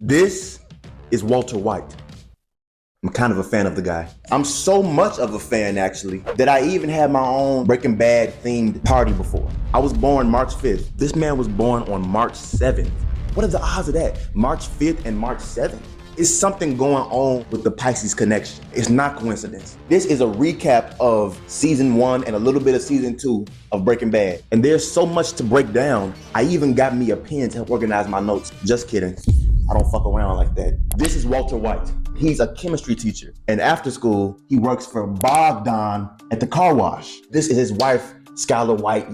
This is Walter White. I'm kind of a fan of the guy. I'm so much of a fan, actually, that I even had my own Breaking Bad themed party before. I was born March 5th. This man was born on March 7th. What are the odds of that? March 5th and March 7th? It's something going on with the Pisces connection. It's not coincidence. This is a recap of season 1 and a little bit of season 2 of Breaking Bad. And there's so much to break down. I even got me a pen to help organize my notes. Just kidding. I don't fuck around like that. This is Walter White. He's a chemistry teacher. And after school, he works for Bogdan at the car wash. This is his wife, Skylar White,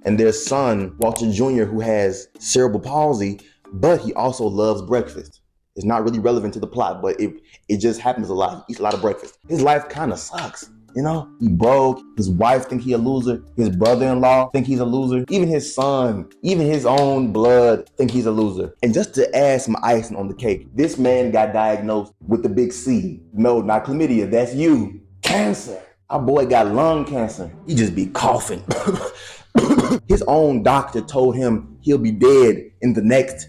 and their son, Walter Jr., who has cerebral palsy, but he also loves breakfast. It's not really relevant to the plot, but it just happens a lot. He eats a lot of breakfast. His life kind of sucks. He broke. His wife think he a loser. His brother-in-law think he's a loser. Even his son, even his own blood think he's a loser. And just to add some icing on the cake, this man got diagnosed with the big C. No, not chlamydia, that's you. Cancer. Our boy got lung cancer. He just be coughing. His own doctor told him he'll be dead in the next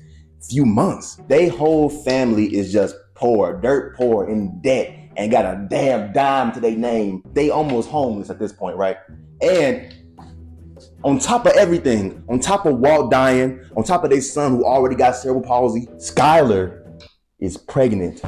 few months. They whole family is just poor, dirt poor, in debt, and got a damn dime to their name. They almost homeless at this point, right? And on top of everything, on top of Walt dying, on top of their son who already got cerebral palsy, Skylar is pregnant.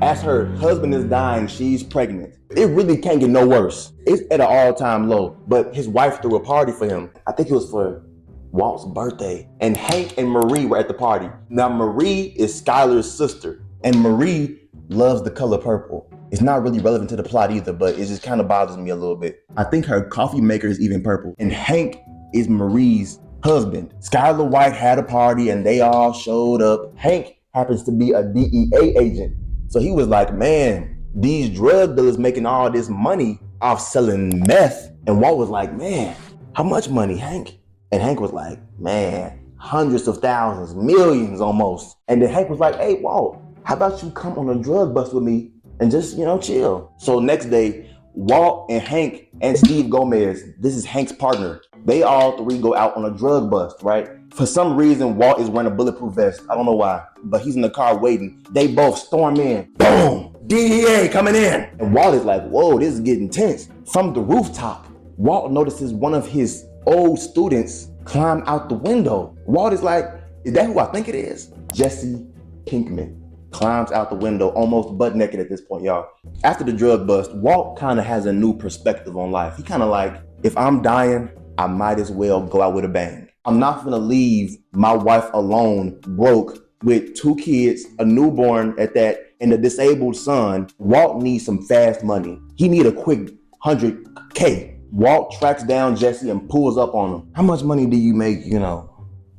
As her husband is dying, she's pregnant. It really can't get no worse. It's at an all-time low, but his wife threw a party for him. I think it was for Walt's birthday. And Hank and Marie were at the party. Now, Marie is Skylar's sister, and Marie loves the color purple. It's not really relevant to the plot either, but it just kind of bothers me a little bit. I think her coffee maker is even purple. And Hank is Marie's husband. Skylar White had a party and they all showed up. Hank happens to be a DEA agent. So he was like, man, these drug dealers making all this money off selling meth. And Walt was like, man, how much money, Hank? And Hank was like, man, hundreds of thousands, millions almost. And then Hank was like, hey, Walt, how about you come on a drug bust with me and just, chill? So next day, Walt and Hank and Steve Gomez, this is Hank's partner, they all three go out on a drug bust, right? For some reason, Walt is wearing a bulletproof vest. I don't know why, but he's in the car waiting. They both storm in. Boom! DEA coming in. And Walt is like, whoa, this is getting tense. From the rooftop, Walt notices one of his old students climb out the window. Walt is like, is that who I think it is? Jesse Pinkman climbs out the window, almost butt naked at this point, y'all. After the drug bust, Walt kind of has a new perspective on life. He kind of like, if I'm dying, I might as well go out with a bang. I'm not gonna leave my wife alone, broke, with 2 kids, a newborn at that, and a disabled son. Walt needs some fast money. He need a quick 100K. Walt tracks down Jesse and pulls up on him. How much money do you make,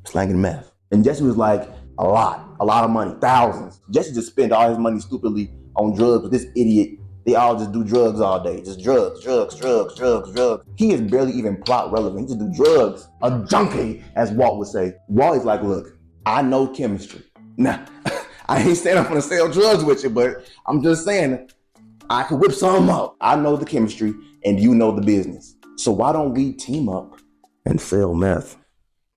slanging meth? And Jesse was like, a lot of money, thousands. Jesse just spent all his money stupidly on drugs with this idiot. They all just do drugs all day. Just drugs. He is barely even plot relevant. He just do drugs. A junkie, as Walt would say. Walt is like, look, I know chemistry. Now, I ain't saying I'm gonna sell drugs with you, but I'm just saying I could whip some up. I know the chemistry and you know the business. So why don't we team up and sell meth?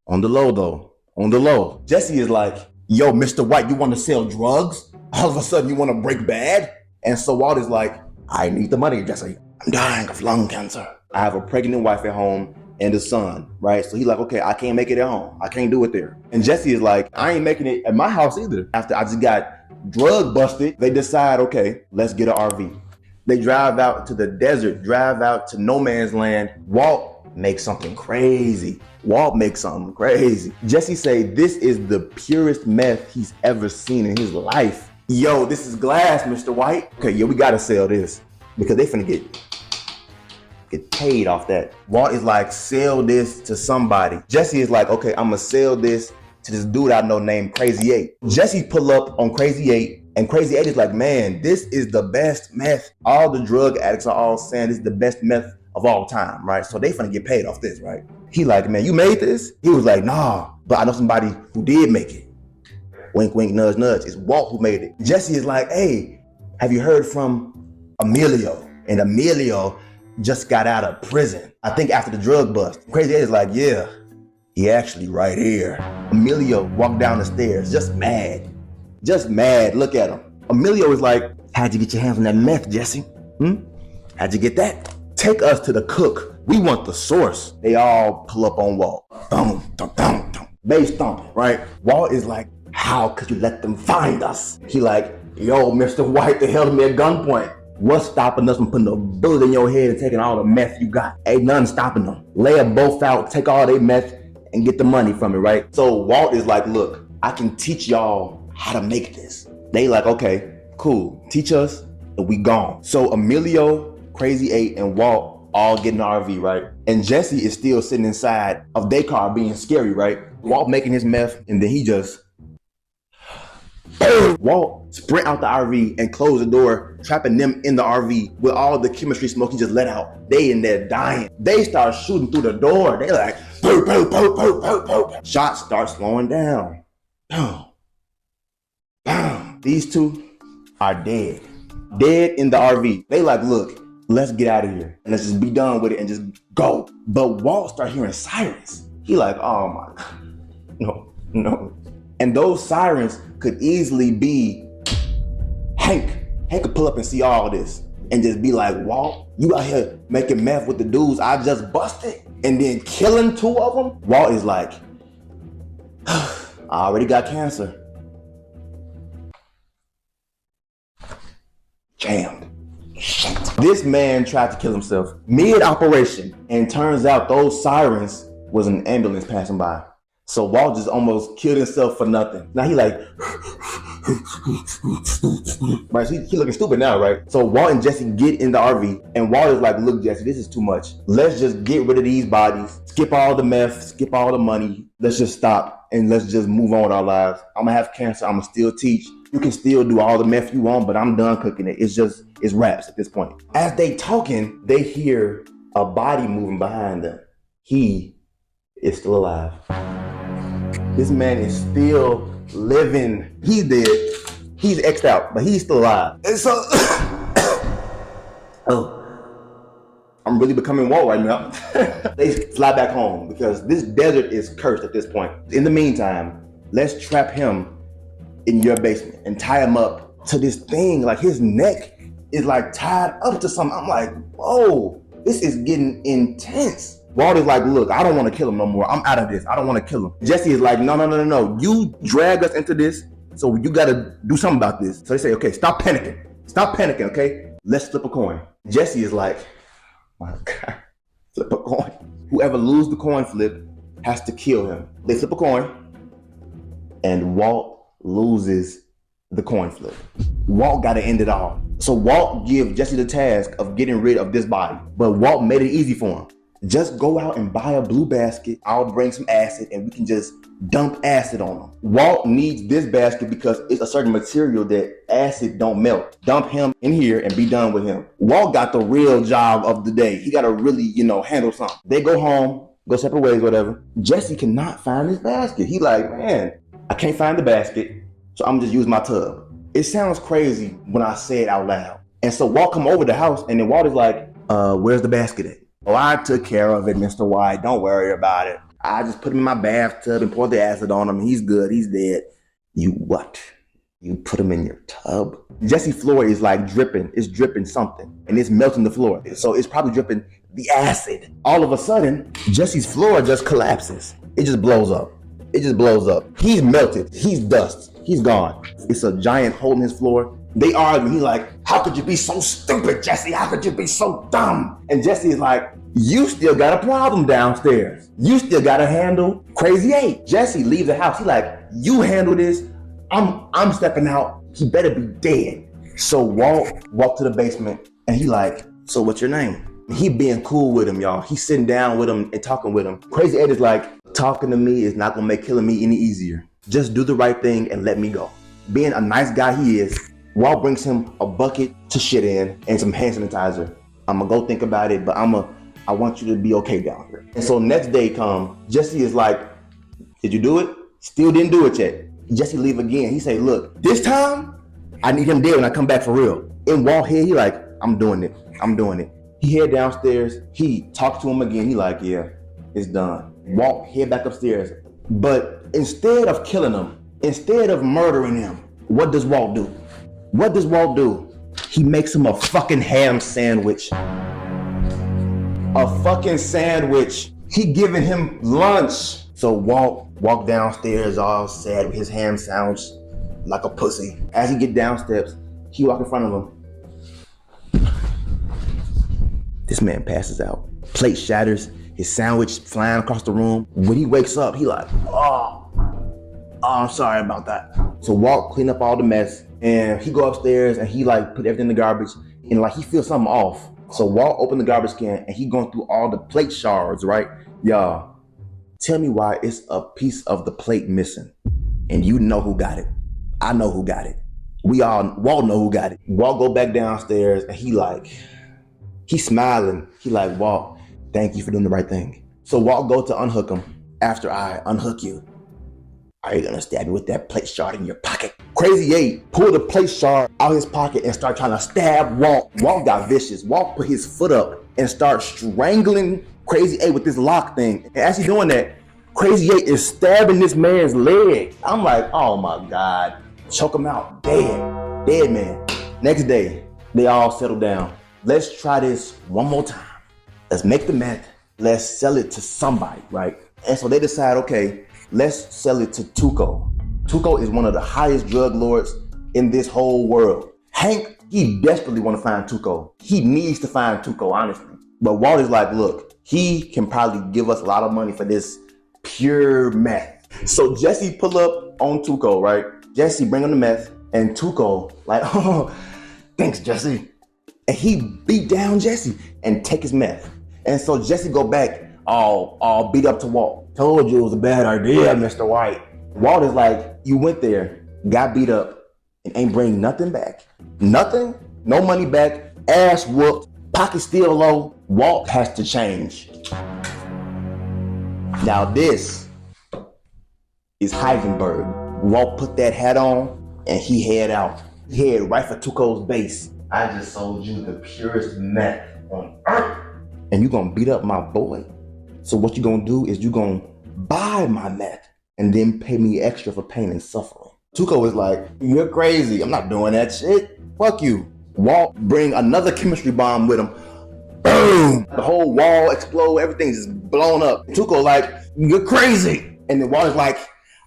On the low though, on the low. Jesse is like, yo, Mr. White, you want to sell drugs? All of a sudden you want to break bad? And so Walt is like, I need the money, Jesse. I'm dying of lung cancer. I have a pregnant wife at home and a son, right? So he's like, okay, I can't make it at home. I can't do it there. And Jesse is like, I ain't making it at my house either. After I just got drug busted, they decide, okay, let's get an RV. They drive out to the desert, drive out to no man's land. Walt makes something crazy. Jesse say this is the purest meth he's ever seen in his life. Yo, this is glass, Mr. White. Okay, yo, we gotta sell this because they finna get paid off that. Walt is like, sell this to somebody. Jesse is like, okay, I'm gonna sell this to this dude I know named Crazy 8. Jesse pull up on Crazy 8, and Crazy 8 is like, man, this is the best meth. All the drug addicts are all saying this is the best meth of all time, right? So they finna get paid off this, right? He like, man, you made this? He was like, nah, but I know somebody who did make it. Wink, wink, nudge, nudge. It's Walt who made it. Jesse is like, hey, have you heard from Emilio? And Emilio just got out of prison, I think after the drug bust. Crazy 8 is like, yeah, he actually right here. Emilio walked down the stairs, just mad. just mad. Look at him. Emilio is like, how'd you get your hands on that meth, Jesse? How'd you get that? Take us to the cook. We want the source. They all pull up on Walt. Boom, dum, dum, dum. Bass thumping, right? Walt is like, how could you let them find us? He like, yo, Mr. White, they held me at gunpoint. What's stopping us from putting a bullet in your head and taking all the meth you got? Ain't nothing stopping them. Lay them both out, take all their meth, and get the money from it, right? So Walt is like, look, I can teach y'all how to make this. They like, okay, cool. Teach us, and we gone. So Emilio, Crazy 8, and Walt all get in the RV, right? And Jesse is still sitting inside of their car being scary, right? Walt making his meth, and then he just, Walt sprint out the RV and close the door, trapping them in the RV with all the chemistry smoke he just let out. They in there dying. They start shooting through the door. They like, poo, poo, poo, poo, poo, poo. Shots start slowing down. Boom, boom. These two are dead. Dead in the RV. They like, look, let's get out of here and let's just be done with it and just go. But Walt start hearing sirens. He like, oh my God, no. And those sirens could easily be Hank. Hank could pull up and see all this and just be like, Walt, you out here making meth with the dudes I just busted and then killing two of them? Walt is like, I already got cancer. Jammed. Shit. This man tried to kill himself mid-operation, and turns out those sirens was an ambulance passing by. So Walt just almost killed himself for nothing. Now he like, right? So he looking stupid now, right? So Walt and Jesse get in the RV, and Walt is like, look, Jesse, this is too much. Let's just get rid of these bodies, skip all the meth, skip all the money. Let's just stop and let's just move on with our lives. I'm gonna have cancer, I'm gonna still teach. You can still do all the meth you want, but I'm done cooking it. It's wraps at this point. As they talking, they hear a body moving behind them. He is still alive. This man is still living. He's dead. He's X'd out, but he's still alive. And so, I'm really becoming Walt right now. They fly back home because this desert is cursed at this point. In the meantime, let's trap him in your basement and tie him up to this thing. Like his neck is like tied up to something. I'm like, whoa, this is getting intense. Walt is like, look, I don't want to kill him no more. I'm out of this. I don't want to kill him. Jesse is like, no. You drag us into this, so you got to do something about this. So they say, okay, stop panicking. Stop panicking, okay? Let's flip a coin. Jesse is like, my God, flip a coin. Whoever loses the coin flip has to kill him. They flip a coin, and Walt loses the coin flip. Walt got to end it all. So Walt give Jesse the task of getting rid of this body, but Walt made it easy for him. Just go out and buy a blue basket. I'll bring some acid and we can just dump acid on him. Walt needs this basket because it's a certain material that acid don't melt. Dump him in here and be done with him. Walt got the real job of the day. He got to really, handle something. They go home, go separate ways, whatever. Jesse cannot find his basket. He like, man, I can't find the basket, so I'm just use my tub. It sounds crazy when I say it out loud. And so Walt come over the house and then Walt is like, where's the basket at? Oh, I took care of it, Mr. White. Don't worry about it. I just put him in my bathtub and poured the acid on him. He's good. He's dead. You what? You put him in your tub? Jesse's floor is like dripping. It's dripping something. And it's melting the floor. So it's probably dripping the acid. All of a sudden, Jesse's floor just collapses. It just blows up. It just blows up. He's melted. He's dust. He's gone. It's a giant hole in his floor. They argue. He's like, how could you be so stupid, Jesse? How could you be so dumb? And Jesse is like, you still got a problem downstairs. You still got to handle Crazy 8. Jesse leaves the house. He like, you handle this. I'm stepping out. He better be dead. So Walt walked to the basement and he like, so what's your name? He being cool with him, y'all. He's sitting down with him and talking with him. Crazy 8 is like, talking to me is not gonna make killing me any easier. Just do the right thing and let me go. Being a nice guy he is, Walt brings him a bucket to shit in and some hand sanitizer. I'm gonna go think about it, but I want you to be okay down here. And so next day come, Jesse is like, did you do it? Still didn't do it yet. Jesse leave again. He say, look, this time I need him dead when I come back for real. In Walt head, he like, I'm doing it. He head downstairs. He talks to him again. He like, yeah, it's done. Walt head back upstairs. But instead of killing him, instead of murdering him, What does Walt do? What does Walt do? He makes him a fucking ham sandwich. A fucking sandwich. He giving him lunch. So Walt walked downstairs all sad with his ham sandwich like a pussy. As he get down steps, he walk in front of him. This man passes out. Plate shatters, his sandwich flying across the room. When he wakes up, he like, oh, I'm sorry about that. So Walt clean up all the mess and he go upstairs and he like put everything in the garbage and like he feels something off. So Walt opened the garbage can and he going through all the plate shards, right? Y'all, tell me why it's a piece of the plate missing. And you know who got it. I know who got it. Walt know who got it. Walt go back downstairs and he's smiling. He like, Walt, thank you for doing the right thing. So Walt go to unhook him. After I unhook you, are you gonna stab me with that plate shard in your pocket? Crazy 8 pulled the plate shard out his pocket and start trying to stab Walt. Walt got vicious. Walt put his foot up and start strangling Crazy 8 with this lock thing. And as he's doing that, Crazy 8 is stabbing this man's leg. I'm like, oh my God. Choke him out, dead. Dead man. Next day, they all settle down. Let's try this one more time. Let's make the meth. Let's sell it to somebody, right? And so they decide, okay, let's sell it to Tuco. Tuco is one of the highest drug lords in this whole world. Hank, he desperately want to find Tuco. He needs to find Tuco, honestly. But Walt is like, look, he can probably give us a lot of money for this pure meth. So Jesse pull up on Tuco, right? Jesse bring him the meth and Tuco like, oh, thanks, Jesse. And he beat down Jesse and take his meth. And so Jesse go back all beat up to Walt. Told you it was a bad idea, Mr. White. Walt is like, you went there, got beat up, and ain't bring nothing back. Nothing, no money back, ass whooped, pocket still low. Walt has to change. Now this is Heisenberg. Walt put that hat on and he head out. He head right for Tuco's base. I just sold you the purest meth on earth. And you gonna beat up my boy. So what you gonna do is you gonna buy my meth and then pay me extra for pain and suffering. Tuco is like, you're crazy. I'm not doing that shit. Fuck you. Walt bring another chemistry bomb with him. Boom! The whole wall explode. Everything's just blown up. Tuco like, you're crazy. And then Walt is like,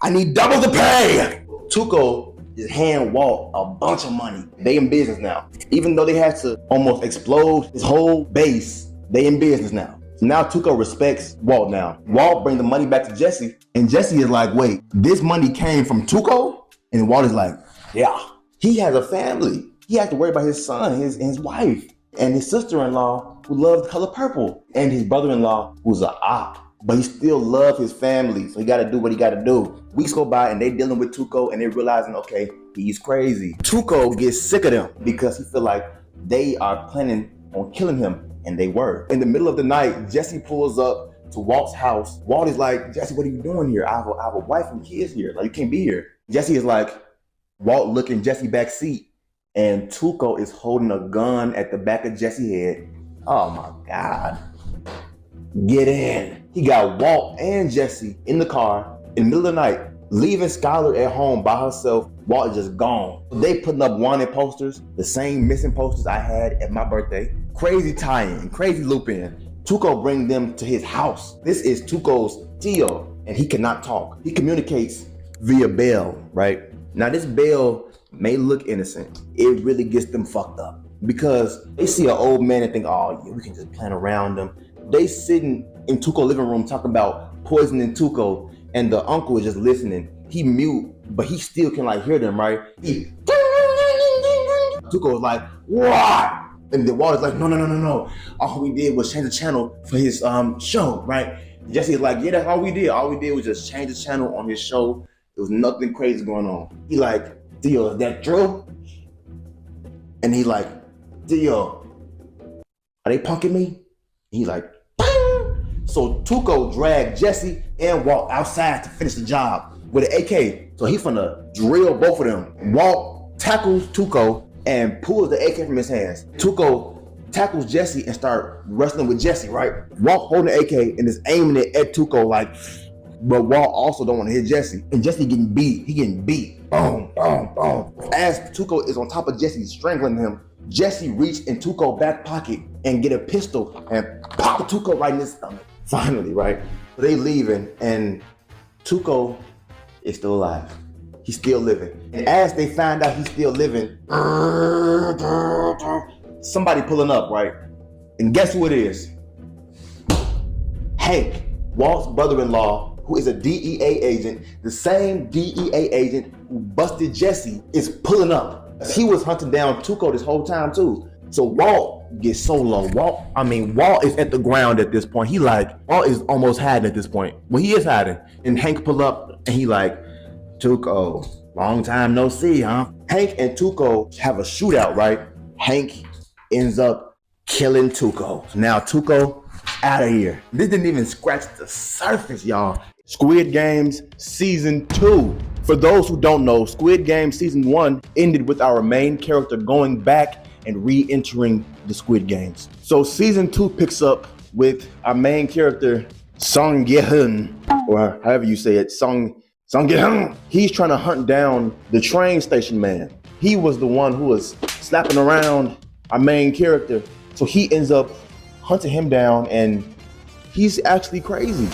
I need double the pay. Tuco just hand Walt a bunch of money. They in business now. Even though they had to almost explode his whole base, they in business now. So now Tuco respects Walt now. Walt bring the money back to Jesse, and Jesse is like, wait, this money came from Tuco? And Walt is like, yeah. He has a family. He has to worry about his son, his wife, and his sister-in-law who loves the color purple, and his brother-in-law who's a op. But he still loves his family, so he gotta do what he gotta do. Weeks go by and they dealing with Tuco and they realizing, okay, he's crazy. Tuco gets sick of them because he feel like they are planning on killing him, and they were. In the middle of the night, Jesse pulls up to Walt's house. Walt is like, Jesse, what are you doing here? I have a wife and kids here. Like, you can't be here. Jesse is like, Walt looking Jesse back seat, and Tuco is holding a gun at the back of Jesse's head. Oh my God. Get in. He got Walt and Jesse in the car in the middle of the night, leaving Skylar at home by herself. Walt is just gone. They putting up wanted posters, the same missing posters I had at my birthday. Crazy tie-in, crazy loop-in. Tuco bring them to his house. This is Tuco's Tio, and he cannot talk. He communicates via bell, right? Now this bell may look innocent. It really gets them fucked up because they see an old man and think, oh yeah, we can just plan around them. They sitting in Tuco's living room talking about poisoning Tuco, and the uncle is just listening. He mute, but he still can like hear them, right? Tuco is like, what? And the Walt is like, no. All we did was change the channel for his show, right? Jesse is like, yeah, that's all we did. All we did was just change the channel on his show. There was nothing crazy going on. He like, Dio, is that true? And he like, Dio, are they punking me? He like, bang! So Tuco dragged Jesse and Walt outside to finish the job with an AK. So he finna drill both of them. Walt tackles Tuco and pulls the AK from his hands. Tuco tackles Jesse and start wrestling with Jesse, right? Walt holding the AK and is aiming it at Tuco like, But Walt also don't want to hit Jesse. And Jesse getting beat. He getting beat. Boom, boom, boom. As Tuco is on top of Jesse, strangling him, Jesse reached in Tuco's back pocket and get a pistol and pop Tuco right in his stomach. Finally, right? So they leaving and Tuco is still alive. He's still living. And as they find out he's still living, somebody pulling up, right? And guess who it is? Hank, Walt's brother-in-law, who is a DEA agent, the same DEA agent who busted Jesse, is pulling up. He was hunting down Tuco this whole time too. So Walt gets so low. Walt is at the ground at this point. Walt is almost hiding at this point. Well, he is hiding. And Hank pull up and he like, Tuco, long time no see, huh? Hank and Tuco have a shootout, right? Hank ends up killing Tuco. So now Tuco out of here. This didn't even scratch the surface, y'all. Squid Games Season 2. For those who don't know, Squid Game Season 1 ended with our main character going back and re-entering the Squid Games. So Season 2 picks up with our main character, Song Ye-hun, or however you say it, Song Ye-hun. He's trying to hunt down the train station man. He was the one who was slapping around our main character. So he ends up hunting him down, and he's actually crazy,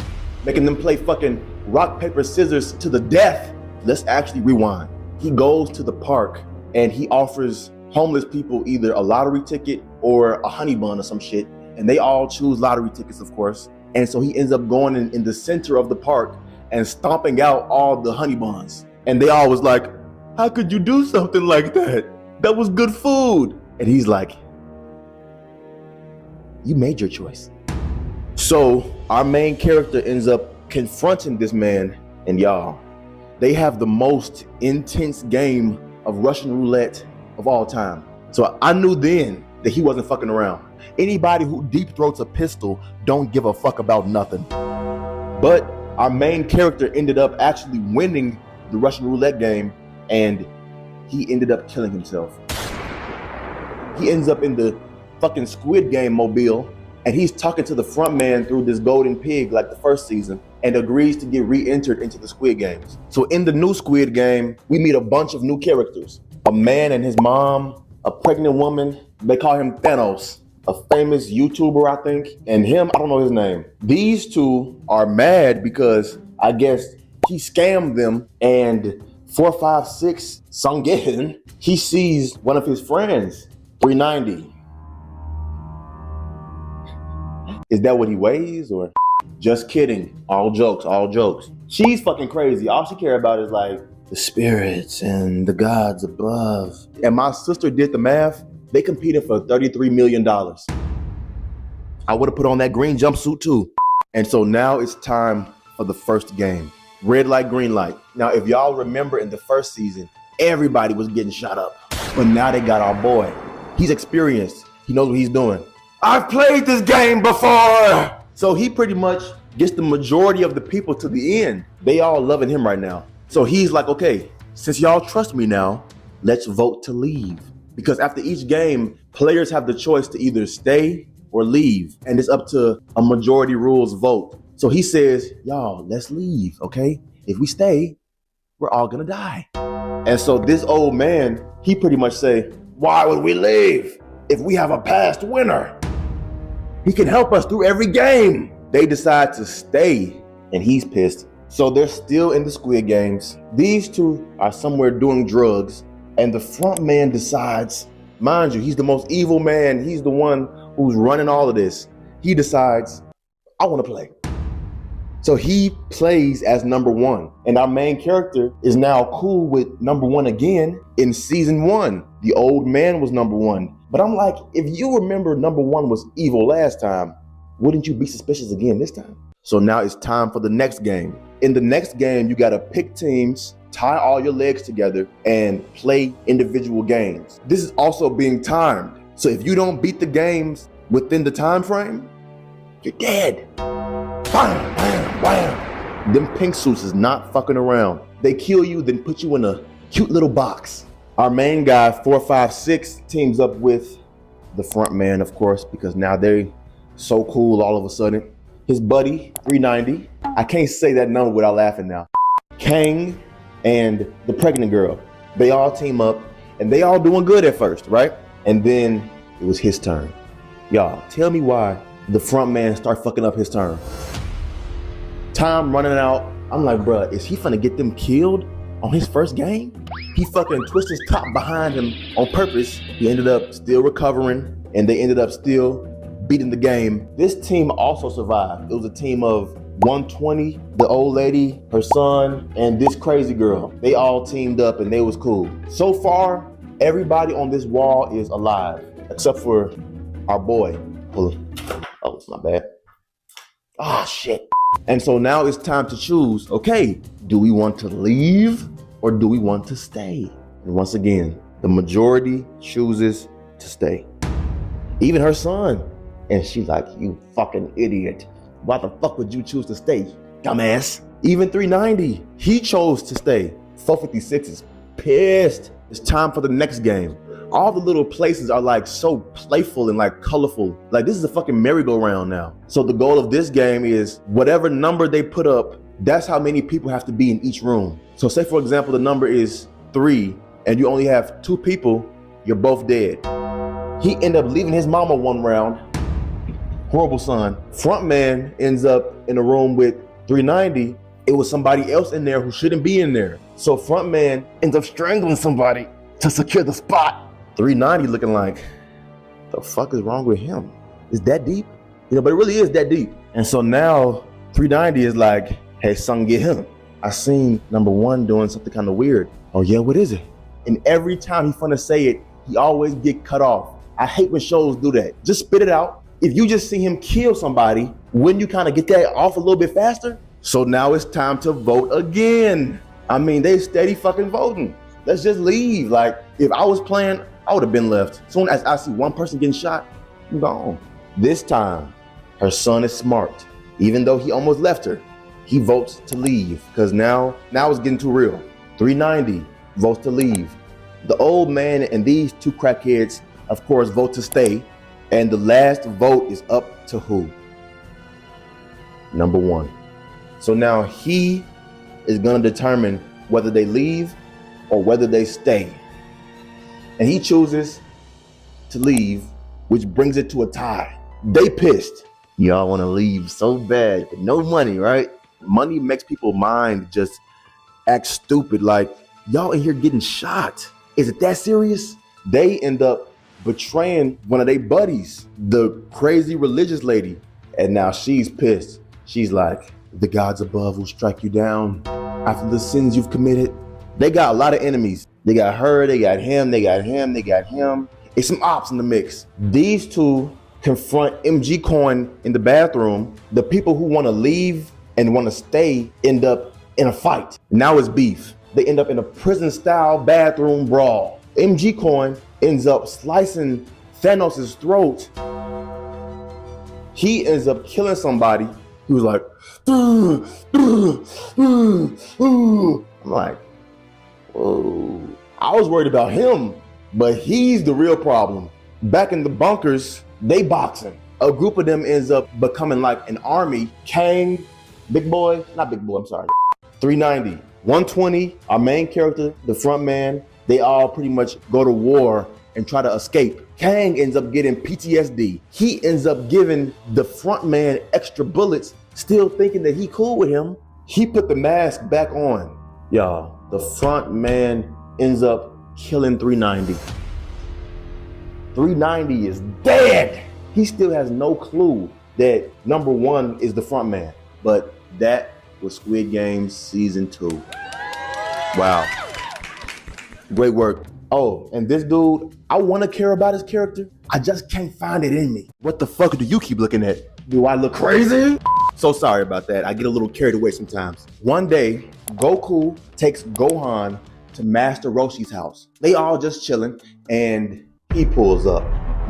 making them play fucking rock, paper, scissors to the death. Let's actually rewind. He goes to the park and he offers homeless people either a lottery ticket or a honey bun or some shit. And they all choose lottery tickets, of course. And so he ends up going in the center of the park and stomping out all the honey buns. And they all was like, how could you do something like that? That was good food. And he's like, you made your choice. So our main character ends up confronting this man, and y'all, they have the most intense game of Russian roulette of all time. So I knew then that he wasn't fucking around. Anybody who deep throats a pistol don't give a fuck about nothing. But our main character ended up actually winning the Russian roulette game, and he ended up killing himself. He ends up in the fucking Squid Game mobile, and he's talking to the front man through this golden pig like the first season, and agrees to get re-entered into the Squid Games. So in the new Squid Game, we meet a bunch of new characters. A man and his mom, a pregnant woman, they call him Thanos, a famous YouTuber, I think, and him, I don't know his name. These two are mad because I guess he scammed them, and 456 Song Ye-hun, he sees one of his friends, 390. Is that what he weighs, or? Just kidding. All jokes, all jokes. She's fucking crazy. All she care about is like the spirits and the gods above. And my sister did the math. They competed for $33 million. I would have put on that green jumpsuit too. And so now it's time for the first game. Red light, green light. Now, if y'all remember in the first season, everybody was getting shot up. But now they got our boy. He's experienced. He knows what he's doing. I've played this game before. So he pretty much gets the majority of the people to the end. They all loving him right now. So he's like, okay, since y'all trust me now, let's vote to leave. Because after each game, players have the choice to either stay or leave. And it's up to a majority rules vote. So he says, y'all, let's leave, okay? If we stay, we're all gonna die. And so this old man, he pretty much say, why would we leave if we have a past winner? He can help us through every game. They decide to stay, and he's pissed. So they're still in the Squid Games. These two are somewhere doing drugs, and the front man decides, mind you, he's the most evil man. He's the one who's running all of this. He decides, I want to play. So he plays as number one, and our main character is now cool with number one again in season 1. The old man was number one. But I'm like, if you remember number one was evil last time, wouldn't you be suspicious again this time? So now it's time for the next game. In the next game, you gotta pick teams, tie all your legs together, and play individual games. This is also being timed. So if you don't beat the games within the time frame, you're dead. Bam, bam, bam. Them pink suits is not fucking around. They kill you, then put you in a cute little box. Our main guy, 456, teams up with the front man, of course, because now they're so cool all of a sudden. his buddy, 390. I can't say that number without laughing now. Kang and the pregnant girl. They all team up and they all doing good at first, right? And then it was his turn. Y'all, tell me why the front man start fucking up his turn. Time running out. I'm like, bruh, is he finna get them killed on his first game? He fucking twisted his top behind him on purpose. He ended up still recovering and they ended up still beating the game. This team also survived. It was a team of 120, the old lady, her son, and this crazy girl. They all teamed up and they was cool. So far, everybody on this wall is alive, except for our boy. Oh, it's my bad. Ah, shit. And so now it's time to choose, okay, do we want to leave or do we want to stay? And once again, the majority chooses to stay. Even her son. And she's like, you fucking idiot. Why the fuck would you choose to stay, dumbass? Even 390, he chose to stay. 456 is pissed. It's time for the next game. All the little places are like so playful and like colorful. Like this is a fucking merry-go-round now. So the goal of this game is whatever number they put up, that's how many people have to be in each room. So say for example, the number is 3 and you only have 2 people, you're both dead. He ended up leaving his mama one round. Horrible son. Front man ends up in a room with 390. It was somebody else in there who shouldn't be in there. So front man ends up strangling somebody to secure the spot. 390 looking like, the fuck is wrong with him? Is that deep? You know, but it really is that deep. And so now 390 is like, hey son, get him. I seen number 1 doing something kind of weird. Oh yeah, what is it? And every time he finna say it, he always get cut off. I hate when shows do that. Just spit it out. If you just see him kill somebody, wouldn't you kind of get that off a little bit faster? So now it's time to vote again. I mean, they steady fucking voting. Let's just leave. Like, if I was playing, I would have been left. As soon as I see one person getting shot, I'm gone. This time, her son is smart. Even though he almost left her, he votes to leave because now it's getting too real. 390 votes to leave. The old man and these 2 crackheads, of course, vote to stay. And the last vote is up to who? Number 1. So now he is gonna determine whether they leave or whether they stay. And he chooses to leave, which brings it to a tie. They pissed. Y'all wanna leave so bad, but no money, right? Money makes people's mind just act stupid. Like, y'all in here getting shot. Is it that serious? They end up betraying one of their buddies, the crazy religious lady. And now she's pissed. She's like, the gods above will strike you down after the sins you've committed. They got a lot of enemies. They got her, they got him, they got him, they got him. It's some ops in the mix. These 2 confront MG Coin in the bathroom. The people who want to leave and want to stay end up in a fight. Now it's beef. They end up in a prison-style bathroom brawl. MG Coin ends up slicing Thanos' throat. He ends up killing somebody. He was like, I'm like, whoa. I was worried about him, but he's the real problem. Back in the bunkers, they boxing. A group of them ends up becoming like an army. Kang, Big Boy, not Big Boy, I'm sorry. 390, 120, our main character, the front man, they all pretty much go to war and try to escape. Kang ends up getting PTSD. He ends up giving the front man extra bullets, still thinking that he cool with him. He put the mask back on. Y'all, the front man ends up killing 390. 390 is dead. He still has no clue that number 1 is the front man. But that was Squid Game Season 2. Wow. Great work. Oh, and this dude, I want to care about his character. I just can't find it in me. What the fuck do you keep looking at? Do I look crazy? So sorry about that. I get a little carried away sometimes. One day, Goku takes Gohan to Master Roshi's house. They all just chilling and he pulls up.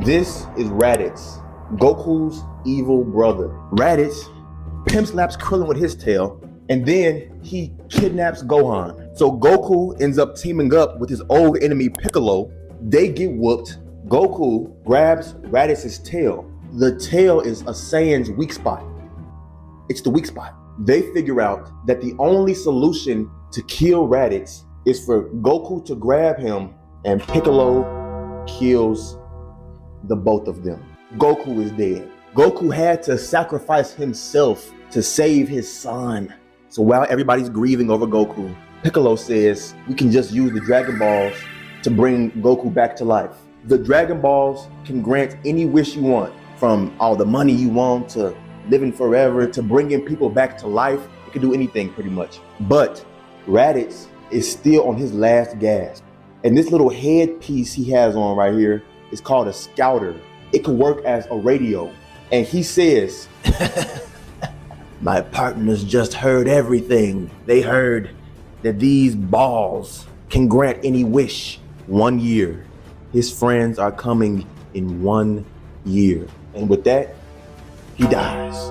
This is Raditz, Goku's evil brother. Raditz pimp slaps Krillin with his tail and then he kidnaps Gohan. So Goku ends up teaming up with his old enemy Piccolo. They get whooped. Goku grabs Raditz's tail. The tail is a Saiyan's weak spot. It's the weak spot. They figure out that the only solution to kill Raditz is for Goku to grab him, and Piccolo kills the both of them. Goku is dead. Goku had to sacrifice himself to save his son. So while everybody's grieving over Goku, Piccolo says, we can just use the Dragon Balls to bring Goku back to life. The Dragon Balls can grant any wish you want, from all the money you want to living forever to bringing people back to life. It can do anything pretty much. But Raditz is still on his last gasp. And this little headpiece he has on right here is called a scouter. It could work as a radio. And he says, my partners just heard everything. They heard that these balls can grant any wish. 1 year. His friends are coming in 1 year. And with that, he dies.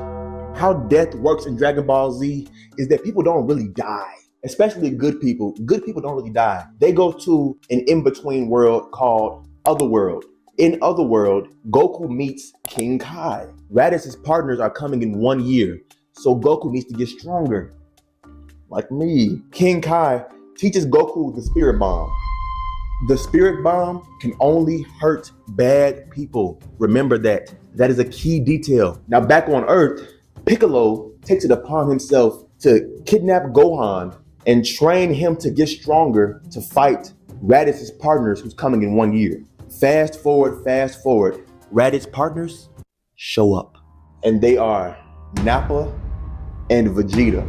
How death works in Dragon Ball Z is that people don't really die, especially good people. Good people don't really die. They go to an in-between world called Otherworld. In Otherworld, Goku meets King Kai. Raditz's partners are coming in 1 year, so Goku needs to get stronger. Like me. King Kai teaches Goku the Spirit Bomb. The Spirit Bomb can only hurt bad people. Remember that. That is a key detail. Now back on Earth, Piccolo takes it upon himself to kidnap Gohan and train him to get stronger to fight Raditz's partners who's coming in 1 year. Fast forward. Raditz's partners show up. And they are Nappa and Vegeta.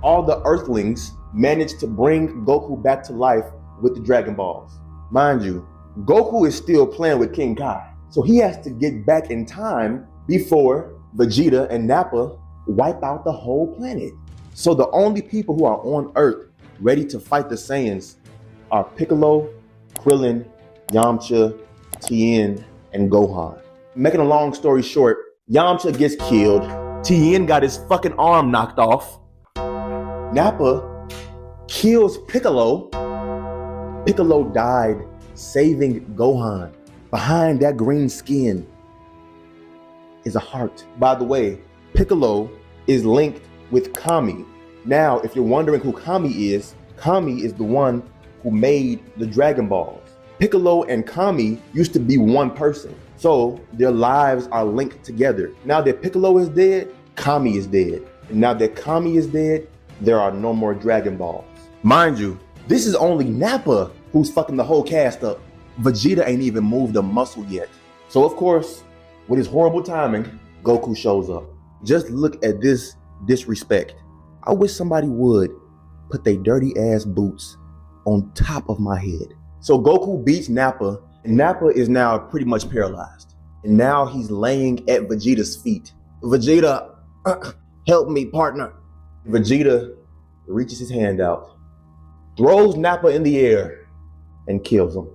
All the Earthlings managed to bring Goku back to life with the Dragon Balls. Mind you, Goku is still playing with King Kai. So he has to get back in time before Vegeta and Nappa wipe out the whole planet. So the only people who are on Earth ready to fight the Saiyans are Piccolo, Krillin, Yamcha, Tien, and Gohan. Making a long story short, Yamcha gets killed. Tien got his fucking arm knocked off. Nappa kills Piccolo. Piccolo died saving Gohan. Behind that green skin is a heart. By the way, Piccolo is linked with Kami. Now, if you're wondering who Kami is the one who made the Dragon Balls. Piccolo and Kami used to be one person, so their lives are linked together. Now that Piccolo is dead, Kami is dead. And now that Kami is dead, there are no more Dragon Balls. Mind you, this is only Nappa who's fucking the whole cast up. Vegeta ain't even moved a muscle yet. So of course, with his horrible timing, Goku shows up. Just look at this disrespect. I wish somebody would put their dirty ass boots on top of my head. So Goku beats Nappa, and Nappa is now pretty much paralyzed. And now he's laying at Vegeta's feet. Vegeta, help me, partner. Vegeta reaches his hand out, throws Nappa in the air, and kills him.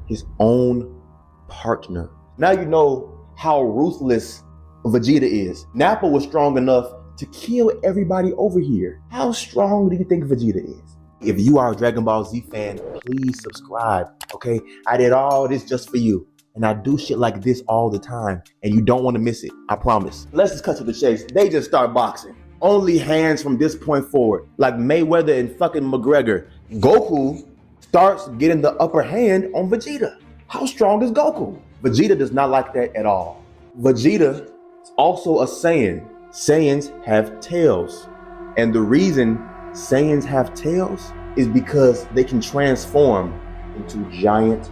His own partner. Now you know how ruthless Vegeta is. Nappa was strong enough to kill everybody over here. How strong do you think Vegeta is? If you are a Dragon Ball Z fan, please subscribe, okay? I did all this just for you. And I do shit like this all the time, and you don't want to miss it, I promise. Let's just cut to the chase. They just start boxing. Only hands from this point forward, like Mayweather and fucking McGregor. Goku starts getting the upper hand on Vegeta. How strong is Goku? Vegeta does not like that at all. Vegeta is also a Saiyan. Saiyans have tails. And the reason Saiyans have tails is because they can transform into giant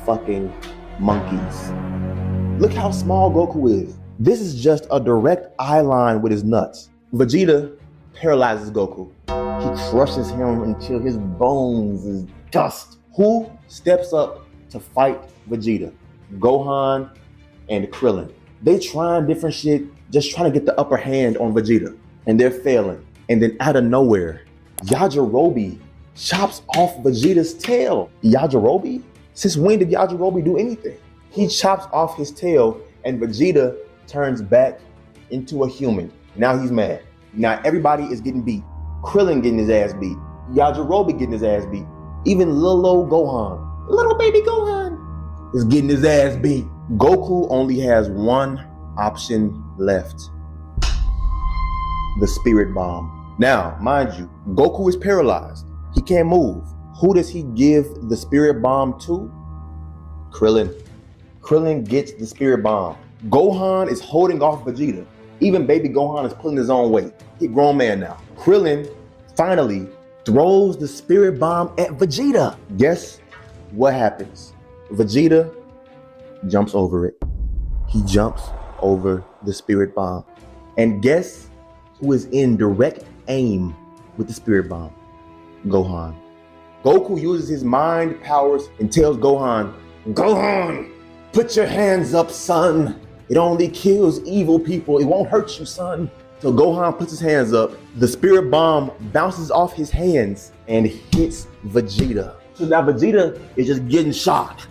fucking monkeys. Look how small Goku is. This is just a direct eye line with his nuts. Vegeta paralyzes Goku. He crushes him until his bones is dust. Who steps up to fight Vegeta? Gohan and Krillin. They trying different shit, just trying to get the upper hand on Vegeta, and they're failing. And then out of nowhere, Yajirobe chops off Vegeta's tail. Yajirobe? Since when did Yajirobe do anything? He chops off his tail, and Vegeta turns back into a human. Now he's mad. Now everybody is getting beat. Krillin getting his ass beat. Yajirobe getting his ass beat. Even little old Gohan, little baby Gohan, is getting his ass beat. Goku only has one option left. The spirit bomb. Now, mind you, Goku is paralyzed. He can't move. Who does he give the spirit bomb to? Krillin. Krillin gets the spirit bomb. Gohan is holding off Vegeta. Even baby Gohan is pulling his own weight. He's a grown man now. Krillin finally throws the spirit bomb at Vegeta. Guess what happens? Vegeta jumps over it. He jumps over the spirit bomb. And guess who is in direct aim with the spirit bomb? Gohan. Goku uses his mind powers and tells Gohan, Gohan, put your hands up, son. It only kills evil people. It won't hurt you, son. So Gohan puts his hands up. The spirit bomb bounces off his hands and hits Vegeta. So now Vegeta is just getting shocked.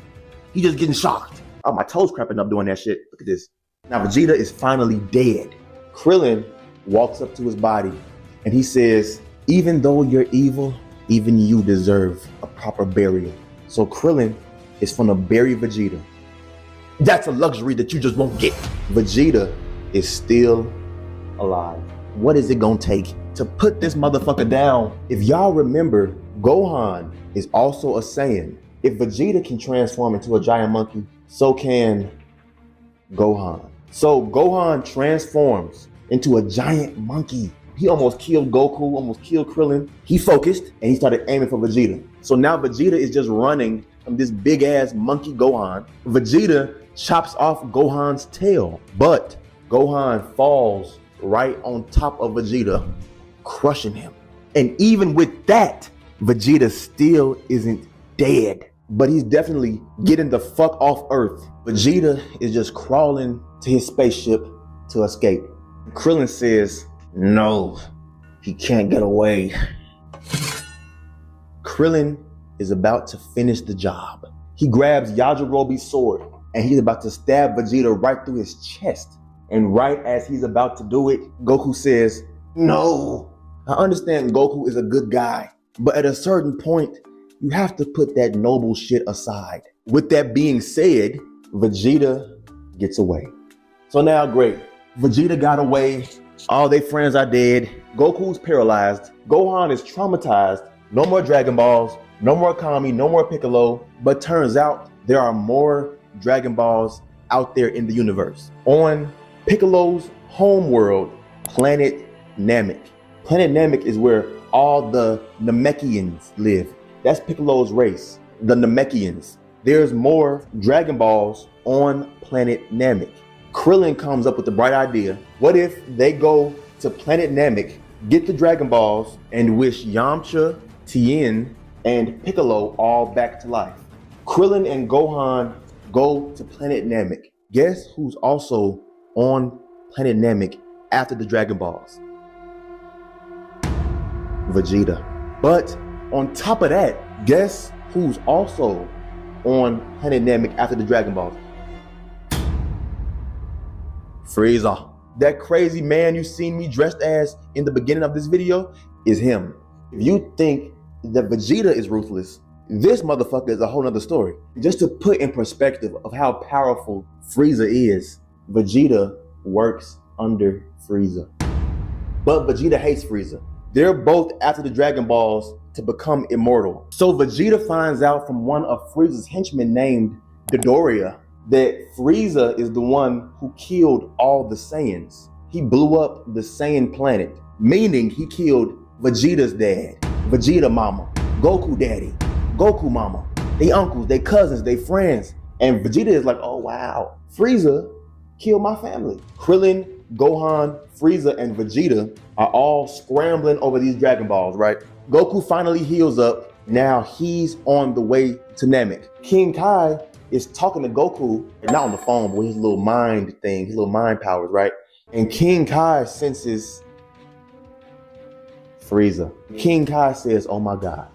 He's just getting shocked. Oh, my toes cramping up doing that shit. Look at this. Now Vegeta is finally dead. Krillin walks up to his body and he says, even though you're evil, even you deserve a proper burial. So Krillin is gonna bury Vegeta. That's a luxury that you just won't get. Vegeta is still alive. What is it gonna take to put this motherfucker down? If y'all remember, Gohan is also a Saiyan. If Vegeta can transform into a giant monkey, so can Gohan. So Gohan transforms into a giant monkey. He almost killed Goku, almost killed Krillin. He focused and he started aiming for Vegeta. So now Vegeta is just running from this big ass monkey Gohan. Vegeta chops off Gohan's tail, but Gohan falls right on top of Vegeta, crushing him. And even with that, Vegeta still isn't dead, but he's definitely getting the fuck off Earth. Vegeta is just crawling to his spaceship to escape. Krillin says, no, he can't get away. Krillin is about to finish the job. He grabs Yajirobe's sword and he's about to stab Vegeta right through his chest. And right as he's about to do it, Goku says, no. I understand Goku is a good guy, but at a certain point, you have to put that noble shit aside. With that being said, Vegeta gets away. So now great, Vegeta got away, all their friends are dead, Goku's paralyzed, Gohan is traumatized, no more Dragon Balls, no more Kami, no more Piccolo, but turns out there are more Dragon Balls out there in the universe. On Piccolo's homeworld, Planet Namek. Planet Namek is where all the Namekians live. That's Piccolo's race, the Namekians. There's more Dragon Balls on Planet Namek. Krillin comes up with the bright idea. What if they go to Planet Namek, get the Dragon Balls, and wish Yamcha, Tien, and Piccolo all back to life? Krillin and Gohan go to Planet Namek. Guess who's also on Planet Namek after the Dragon Balls? Vegeta. But on top of that, guess who's also on Planet Namek after the Dragon Balls? Frieza. That crazy man you seen me dressed as in the beginning of this video is him. If you think that Vegeta is ruthless, this motherfucker is a whole nother story. Just to put in perspective of how powerful Frieza is, Vegeta works under Frieza. But Vegeta hates Frieza. They're both after the Dragon Balls to become immortal. So Vegeta finds out from one of Frieza's henchmen named Dodoria that Frieza is the one who killed all the Saiyans. He blew up the Saiyan planet, meaning he killed Vegeta's dad, Vegeta mama, Goku daddy, Goku mama, they uncles, they cousins, they friends. And Vegeta is like, oh wow, Frieza killed my family. Krillin, Gohan, Frieza, and Vegeta are all scrambling over these Dragon Balls, right? Goku finally heals up. Now he's on the way to Namek. King Kai is talking to Goku, not on the phone, but with his little mind thing, his little mind powers, right? And King Kai senses Frieza. King Kai says, oh my God,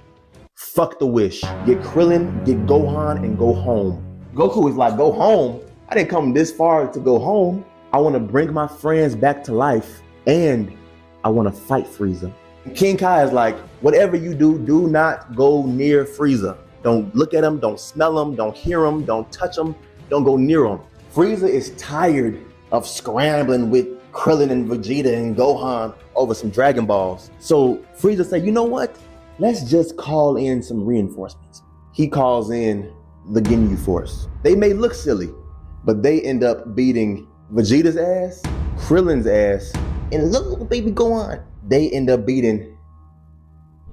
fuck the wish. Get Krillin, get Gohan, and go home. Goku is like, go home? I didn't come this far to go home. I want to bring my friends back to life, and I want to fight Frieza. King Kai is like, whatever you do, do not go near Frieza. Don't look at him, don't smell him, don't hear him, don't touch him, don't go near him. Frieza is tired of scrambling with Krillin and Vegeta and Gohan over some Dragon Balls. So Frieza said, you know what? Let's just call in some reinforcements. He calls in the Ginyu Force. They may look silly, but they end up beating Vegeta's ass, Krillin's ass, and look, baby Gohan. They end up beating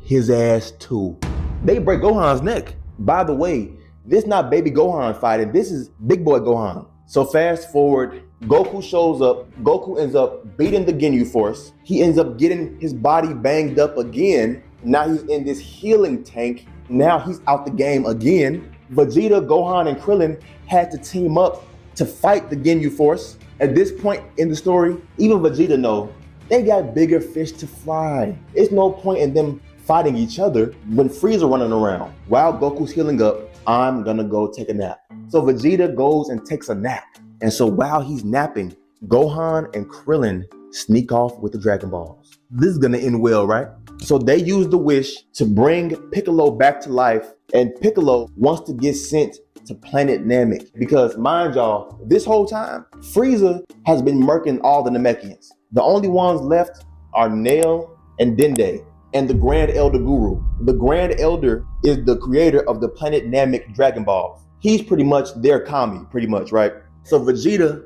his ass too. They break Gohan's neck. By the way, this not baby Gohan fighting, this is big boy Gohan. So fast forward, Goku shows up, Goku ends up beating the Ginyu Force. He ends up getting his body banged up again. Now he's in this healing tank. Now he's out the game again. Vegeta, Gohan, and Krillin had to team up to fight the Ginyu Force. At this point in the story, even Vegeta knows they got bigger fish to fry. It's no point in them fighting each other when Frieza running around. While Goku's healing up, I'm gonna go take a nap. So Vegeta goes and takes a nap. And so while he's napping, Gohan and Krillin sneak off with the Dragon Balls. This is gonna end well, right? So they use the wish to bring Piccolo back to life, and Piccolo wants to get sent to planet Namek. Because mind y'all, this whole time, Frieza has been murking all the Namekians. The only ones left are Nail and Dende, and the Grand Elder Guru. The Grand Elder is the creator of the planet Namek Dragon Balls. He's pretty much their Kami, pretty much, right? So Vegeta,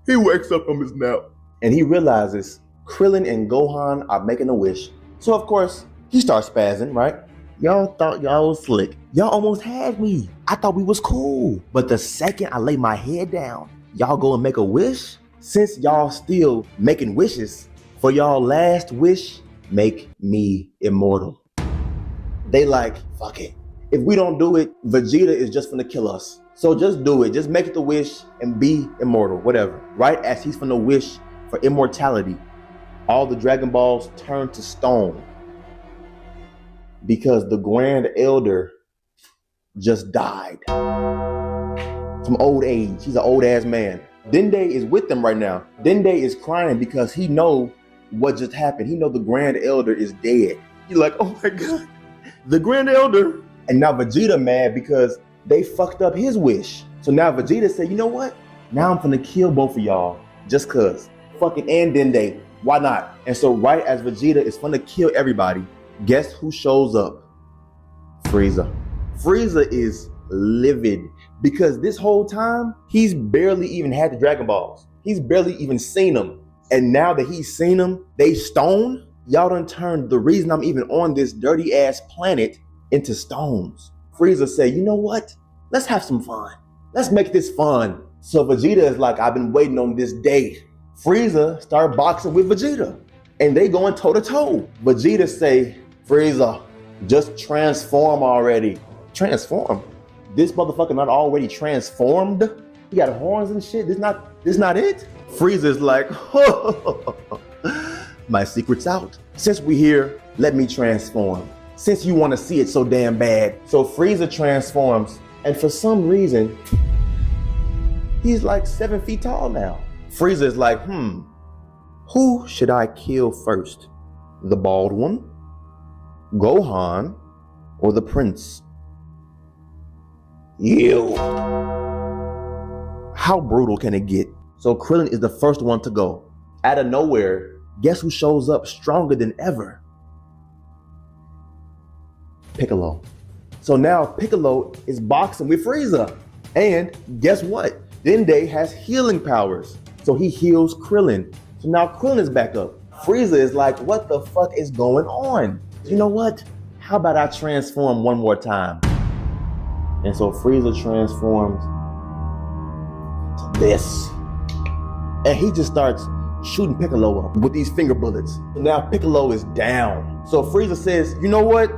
he wakes up from his nap and he realizes Krillin and Gohan are making a wish. So of course, he starts spazzing, right? Y'all thought y'all was slick. Y'all almost had me. I thought we was cool. But the second I lay my head down, y'all go and make a wish? Since y'all still making wishes, for y'all last wish, make me immortal. They like, fuck it. If we don't do it, Vegeta is just gonna kill us. So just do it. Just make it the wish and be immortal, whatever. Right as he's gonna wish for immortality, all the Dragon Balls turn to stone because the Grand Elder just died from old age. He's an old ass man. Dende is with them right now. Dende is crying because he know what just happened. He know the Grand Elder is dead. He's like, oh my God, the Grand Elder. And now Vegeta mad because they fucked up his wish. So now Vegeta said, you know what? Now I'm gonna kill both of y'all just cause. Fucking and Dende, why not? And so right as Vegeta is gonna kill everybody, guess who shows up? Frieza. Frieza is livid because this whole time, he's barely even had the Dragon Balls. He's barely even seen them. And now that he's seen them, they stone. Y'all done turned the reason I'm even on this dirty ass planet into stones. Frieza said, you know what? Let's have some fun. Let's make this fun. So Vegeta is like, I've been waiting on this day. Frieza start boxing with Vegeta and they going toe to toe. Vegeta say, Frieza, just transform already. Transform? This motherfucker not already transformed? He got horns and shit. This not it? Frieza's like, my secret's out. Since we here, let me transform. Since you want to see it so damn bad. So Frieza transforms, and for some reason, he's like 7 feet tall now. Frieza is like, who should I kill first? The bald one, Gohan, or the prince? You. How brutal can it get? So Krillin is the first one to go. Out of nowhere, guess who shows up stronger than ever? Piccolo. So now Piccolo is boxing with Frieza. And guess what? Dende has healing powers. So he heals Krillin. So now Krillin is back up. Frieza is like, what the fuck is going on? You know what? How about I transform one more time? And so Frieza transforms to this. And he just starts shooting Piccolo up with these finger bullets. Now Piccolo is down. So Frieza says, you know what?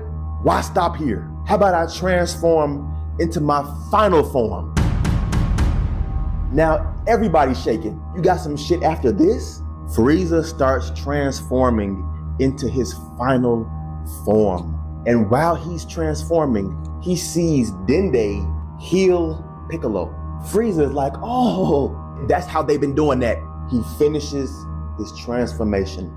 Why stop here? How about I transform into my final form? Now everybody's shaking. You got some shit after this? Frieza starts transforming into his final form. And while he's transforming, he sees Dende heal Piccolo. Frieza is like, oh, that's how they've been doing that. He finishes his transformation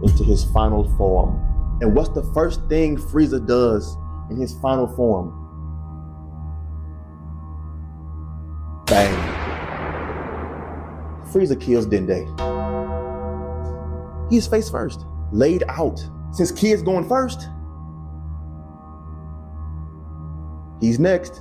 into his final form. And what's the first thing Frieza does in his final form? Bang. Frieza kills Dende. He's face first, laid out. Since Kid's going first, he's next.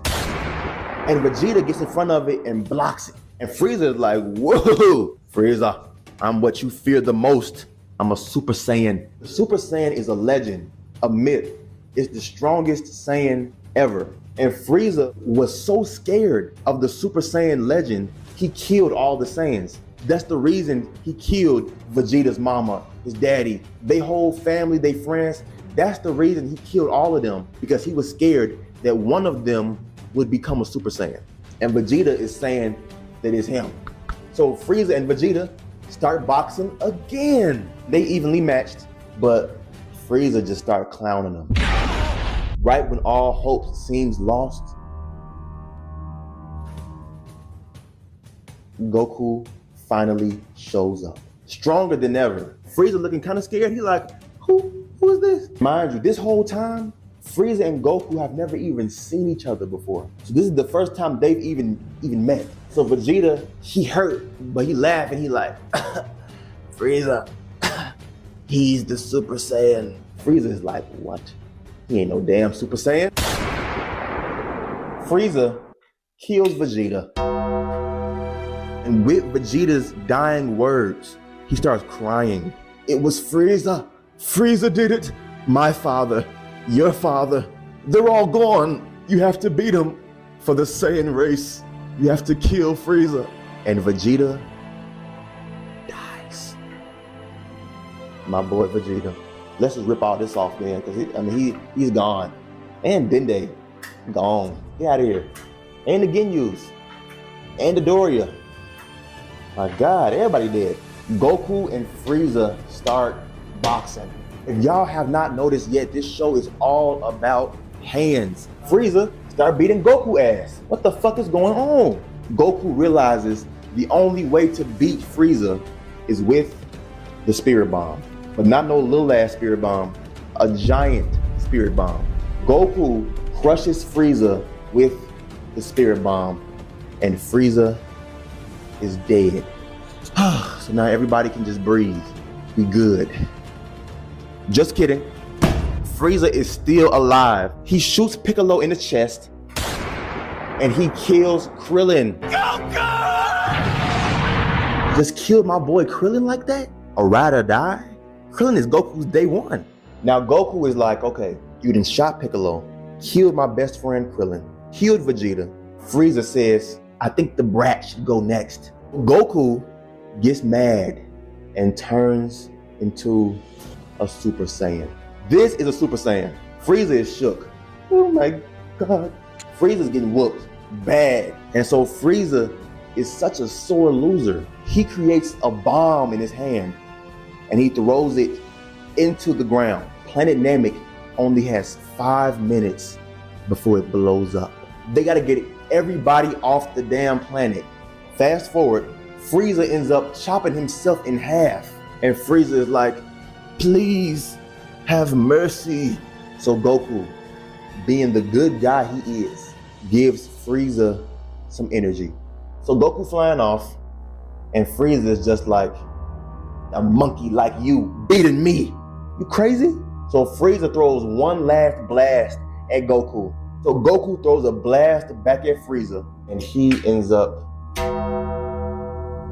And Vegeta gets in front of it and blocks it. And Frieza is like, whoa, Frieza, I'm what you fear the most. I'm a Super Saiyan. The Super Saiyan is a legend, a myth. It's the strongest Saiyan ever. And Frieza was so scared of the Super Saiyan legend, he killed all the Saiyans. That's the reason he killed Vegeta's mama, his daddy, their whole family, their friends. That's the reason he killed all of them, because he was scared that one of them would become a Super Saiyan. And Vegeta is saying that it's him. So Frieza and Vegeta start boxing again. They evenly matched, but Frieza just started clowning them. Right when all hope seems lost, Goku finally shows up. Stronger than ever. Frieza looking kind of scared. He like, who is this? Mind you, this whole time, Frieza and Goku have never even seen each other before. So this is the first time they've even met. So Vegeta, he hurt, but he laughed and he like, Frieza, he's the Super Saiyan. Frieza is like, what? He ain't no damn Super Saiyan. Frieza kills Vegeta. And with Vegeta's dying words, he starts crying. It was Frieza. Frieza did it. My father, your father, they're all gone. You have to beat them for the Saiyan race. You have to kill Frieza. And Vegeta dies. My boy Vegeta. Let's just rip all this off, man, because he's gone. And Dende, gone. Get out of here. And the Ginyus. And the Doria. My God, everybody dead. Goku and Frieza start boxing. If y'all have not noticed yet, this show is all about hands. Frieza start beating Goku ass. What the fuck is going on? Goku realizes the only way to beat Frieza is with the Spirit Bomb. But not no little ass Spirit Bomb, a giant Spirit Bomb. Goku crushes Frieza with the Spirit Bomb, and Frieza is dead. So now everybody can just breathe. Be good. Just kidding. Frieza is still alive. He shoots Piccolo in the chest and he kills Krillin. Goku! Just killed my boy Krillin like that? A ride or die? Krillin is Goku's day one. Now Goku is like, okay, you done shot Piccolo, killed my best friend Krillin, killed Vegeta. Frieza says, I think the brat should go next. Goku gets mad and turns into a Super Saiyan. This is a Super Saiyan. Frieza is shook. Oh my God. Frieza's getting whooped bad. And so Frieza is such a sore loser. He creates a bomb in his hand and he throws it into the ground. Planet Namek only has 5 minutes before it blows up. They gotta get everybody off the damn planet. Fast forward, Frieza ends up chopping himself in half. And Frieza is like, please have mercy. So Goku, being the good guy he is, gives Frieza some energy. So Goku flying off, and Frieza is just like, a monkey like you beating me. You crazy? So Frieza throws one last blast at Goku. So Goku throws a blast back at Frieza, and he ends up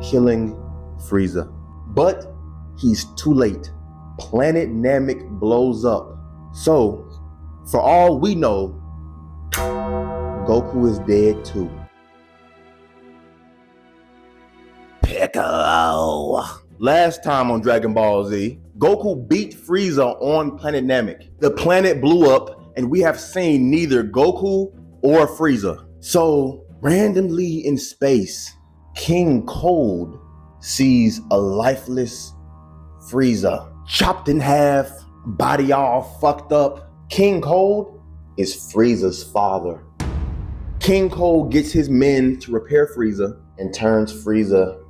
killing Frieza. But he's too late. Planet Namek blows up. So, for all we know, Goku is dead too. Piccolo. Last time on Dragon Ball Z, Goku beat Frieza on Planet Namek. The planet blew up, and we have seen neither Goku or Frieza. So, randomly in space, King Cold sees a lifeless Frieza, chopped in half, body all fucked up. King Cold is Frieza's father. King Cold gets his men to repair Frieza and turns Frieza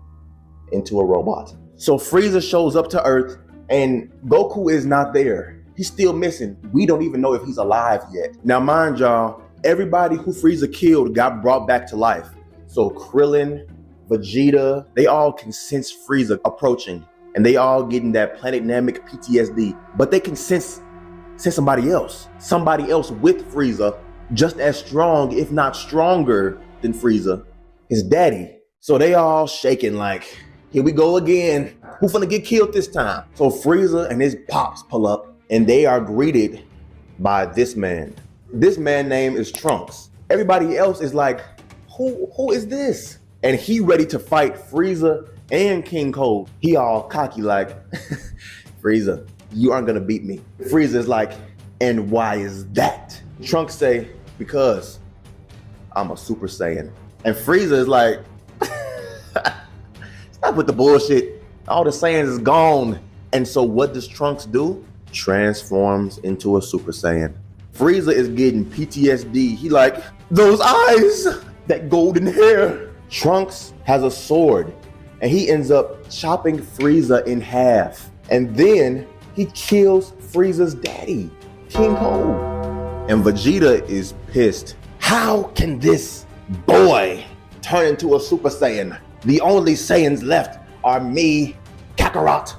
into a robot. So Frieza shows up to Earth and Goku is not there. He's still missing. We don't even know if he's alive yet. Now mind y'all, everybody who Frieza killed got brought back to life. So Krillin, Vegeta, they all can sense Frieza approaching, and they all getting that Planet Namek PTSD, but they can sense somebody else with Frieza, just as strong, if not stronger than Frieza, his daddy. So they all shaking like, here we go again. Who finna get killed this time? So Frieza and his pops pull up, and they are greeted by this man. This man name is Trunks. Everybody else is like, who is this? And he ready to fight Frieza and King Cold. He all cocky like, Frieza, you aren't gonna beat me. Frieza's like, and why is that? Trunks say, because I'm a Super Saiyan. And Frieza is like, stop with the bullshit. All the Saiyans is gone. And so what does Trunks do? Transforms into a Super Saiyan. Frieza is getting PTSD. He like, those eyes, that golden hair. Trunks has a sword, and he ends up chopping Frieza in half. And then he kills Frieza's daddy, King Cold. And Vegeta is pissed. How can this boy turn into a Super Saiyan? The only Saiyans left are me, Kakarot,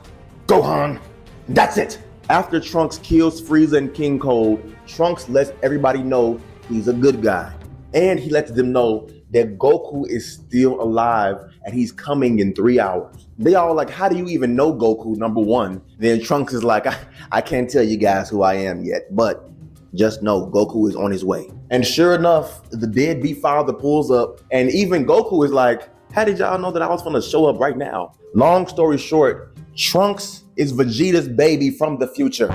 Gohan. That's it. After Trunks kills Frieza and King Cold, Trunks lets everybody know he's a good guy. And he lets them know that Goku is still alive and he's coming in 3 hours. They all like, how do you even know Goku, number one? Then Trunks is like, I can't tell you guys who I am yet, but just know Goku is on his way. And sure enough, the deadbeat father pulls up, and even Goku is like, how did y'all know that I was gonna show up right now? Long story short, Trunks is Vegeta's baby from the future.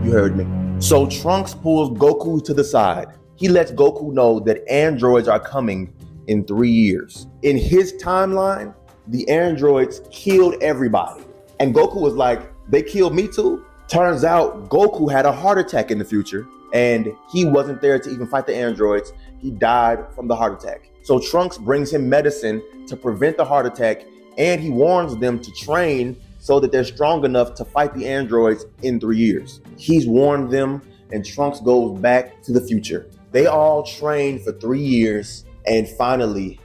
You heard me. So Trunks pulls Goku to the side. He lets Goku know that androids are coming in 3 years. In his timeline, the androids killed everybody. And Goku was like, they killed me too? Turns out Goku had a heart attack in the future, and he wasn't there to even fight the androids. He died from the heart attack. So Trunks brings him medicine to prevent the heart attack, and he warns them to train so that they're strong enough to fight the androids in 3 years. He's warned them, and Trunks goes back to the future. They all train for 3 years, and finally,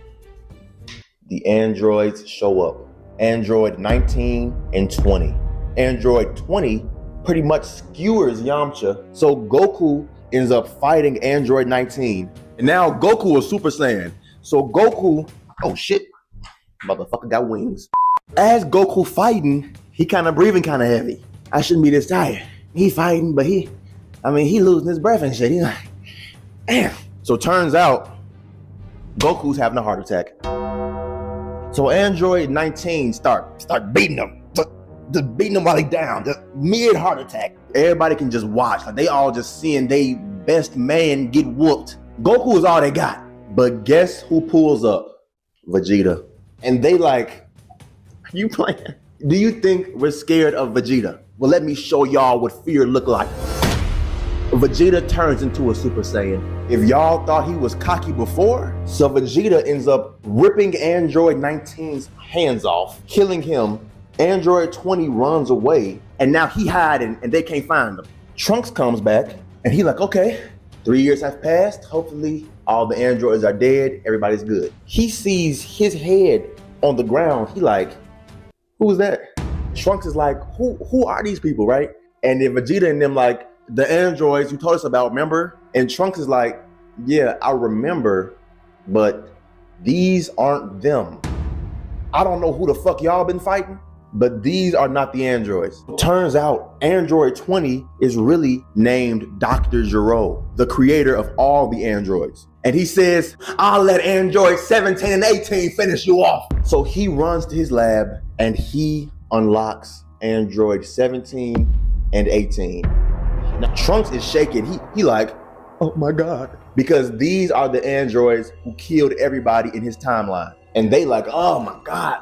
the androids show up. Android 19 and 20. Android 20 pretty much skewers Yamcha, so Goku ends up fighting Android 19. And now Goku is Super Saiyan. So Goku, oh shit, motherfucker got wings. As Goku fighting, he kind of breathing kind of heavy. I shouldn't be this tired. He fighting, but he losing his breath and shit. He's like, damn. So turns out, Goku's having a heart attack. So Android 19 start beating him. Just beating him while he down, just mid heart attack. Everybody can just watch. Like they all just seeing they best man get whooped. Goku is all they got. But guess who pulls up? Vegeta. And they like, you playing? Do you think we're scared of Vegeta? Well, let me show y'all what fear look like. Vegeta turns into a Super Saiyan. If y'all thought he was cocky before, so Vegeta ends up ripping Android 19's hands off, killing him. Android 20 runs away, and now he hiding and they can't find him. Trunks comes back and he like, okay, 3 years have passed. Hopefully all the androids are dead. Everybody's good. He sees his head on the ground. He like, who's that? Trunks is like, who are these people, right? And then Vegeta and them like, the androids you told us about, remember? And Trunks is like, yeah, I remember, but these aren't them. I don't know who the fuck y'all been fighting, but these are not the androids. Turns out Android 20 is really named Dr. Gero, the creator of all the androids. And he says, I'll let Android 17 and 18 finish you off. So he runs to his lab and he unlocks Android 17 and 18. Now Trunks is shaking. He like, oh my God. Because these are the androids who killed everybody in his timeline. And they like, oh my God.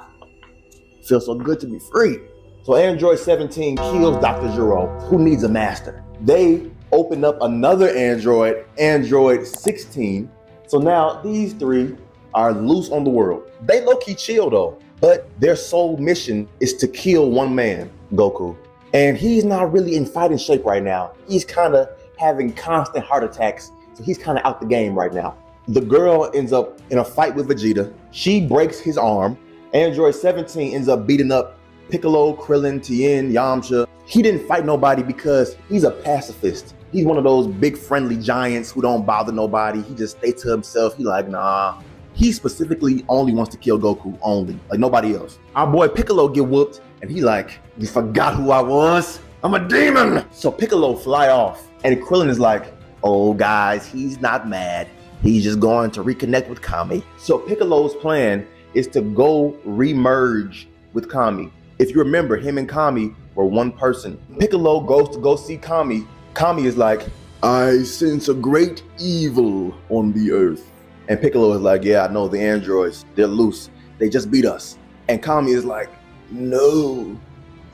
Feels so good to be free. So Android 17 kills Dr. Gero, who needs a master. They open up another android, Android 16. So now these three are loose on the world. They low-key chill though, but their sole mission is to kill one man, Goku. And he's not really in fighting shape right now. He's kind of having constant heart attacks, so he's kind of out the game right now. The girl ends up in a fight with Vegeta. She breaks his arm. Android 17 ends up beating up Piccolo, Krillin, Tien, Yamcha. He didn't fight nobody because he's a pacifist. He's one of those big friendly giants who don't bother nobody. He just stays to himself. He like, nah. He specifically only wants to kill Goku, only, like nobody else. Our boy Piccolo get whooped, and he like, you forgot who I was? I'm a demon! So Piccolo fly off, and Krillin is like, oh guys, he's not mad. He's just going to reconnect with Kami. So Piccolo's plan is to go re-merge with Kami. If you remember, him and Kami were one person. Piccolo goes to go see Kami. Kami is like, I sense a great evil on the earth. And Piccolo is like, yeah, I know, the androids, they're loose. They just beat us. And Kami is like, no,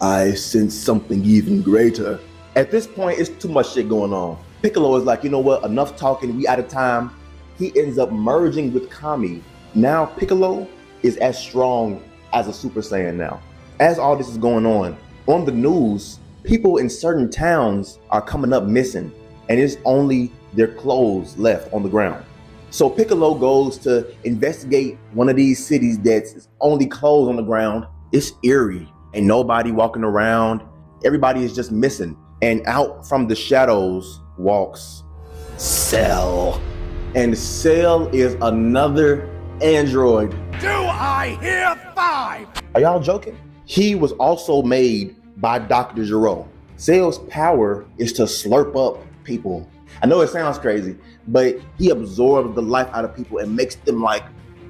I sense something even greater. At this point, it's too much shit going on. Piccolo is like, you know what, enough talking, we out of time. He ends up merging with Kami. Now Piccolo is as strong as a Super Saiyan now. As all this is going on the news, people in certain towns are coming up missing, and it's only their clothes left on the ground. So Piccolo goes to investigate one of these cities that's only clothes on the ground. It's eerie. Ain't nobody walking around. Everybody is just missing. And out from the shadows walks Cell. And Cell is another android. Do I hear 5? Are y'all joking? He was also made by Dr. Gero. Cell's power is to slurp up people. I know it sounds crazy, but he absorbs the life out of people and makes them like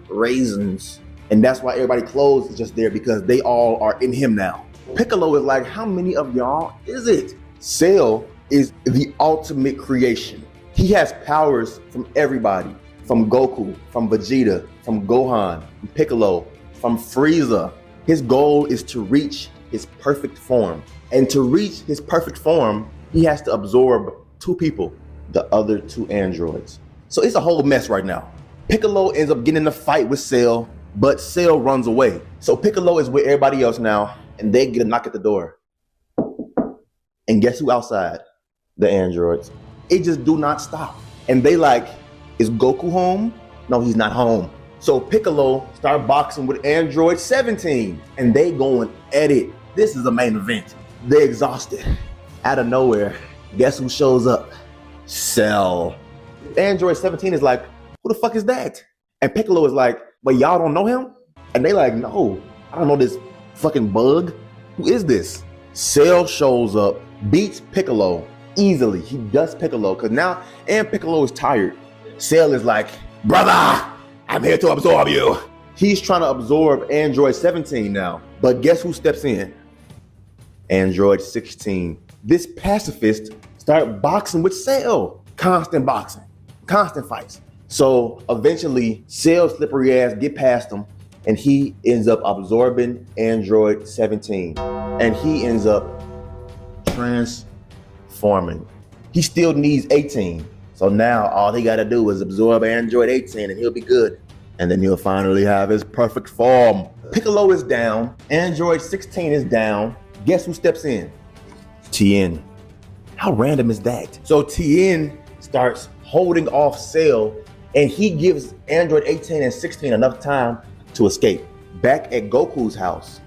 raisins. And that's why everybody clothes is just there, because they all are in him now. Piccolo is like, how many of y'all is it? Cell is the ultimate creation. He has powers from everybody, from Goku, from Vegeta, from Gohan, from Piccolo, from Frieza. His goal is to reach his perfect form. And to reach his perfect form, he has to absorb 2 people, the other 2 androids. So it's a whole mess right now. Piccolo ends up getting in a fight with Cell, but Cell runs away. So Piccolo is with everybody else now, and they get a knock at the door. And guess who outside? The androids. It just do not stop. And they like, is Goku home? No, he's not home. So Piccolo start boxing with Android 17, and they going at it. This is the main event. They're exhausted. Out of nowhere, guess who shows up? Cell. Android 17 is like, who the fuck is that? And Piccolo is like, but y'all don't know him? And they like, no, I don't know this fucking bug. Who is this? Cell shows up, beats Piccolo easily. He does Piccolo, because now, and Piccolo is tired. Cell is like, brother, I'm here to absorb you. He's trying to absorb Android 17 now. But guess who steps in? Android 16. This pacifist start boxing with Cell. Constant boxing, constant fights. So eventually, Cell's slippery ass get past him, and he ends up absorbing Android 17. And he ends up transforming. He still needs 18. So now all he gotta do is absorb Android 18 and he'll be good. And then he'll finally have his perfect form. Piccolo is down, Android 16 is down. Guess who steps in? Tien. How random is that? So Tien starts holding off Cell, and he gives Android 18 and 16 enough time to escape. Back at Goku's house,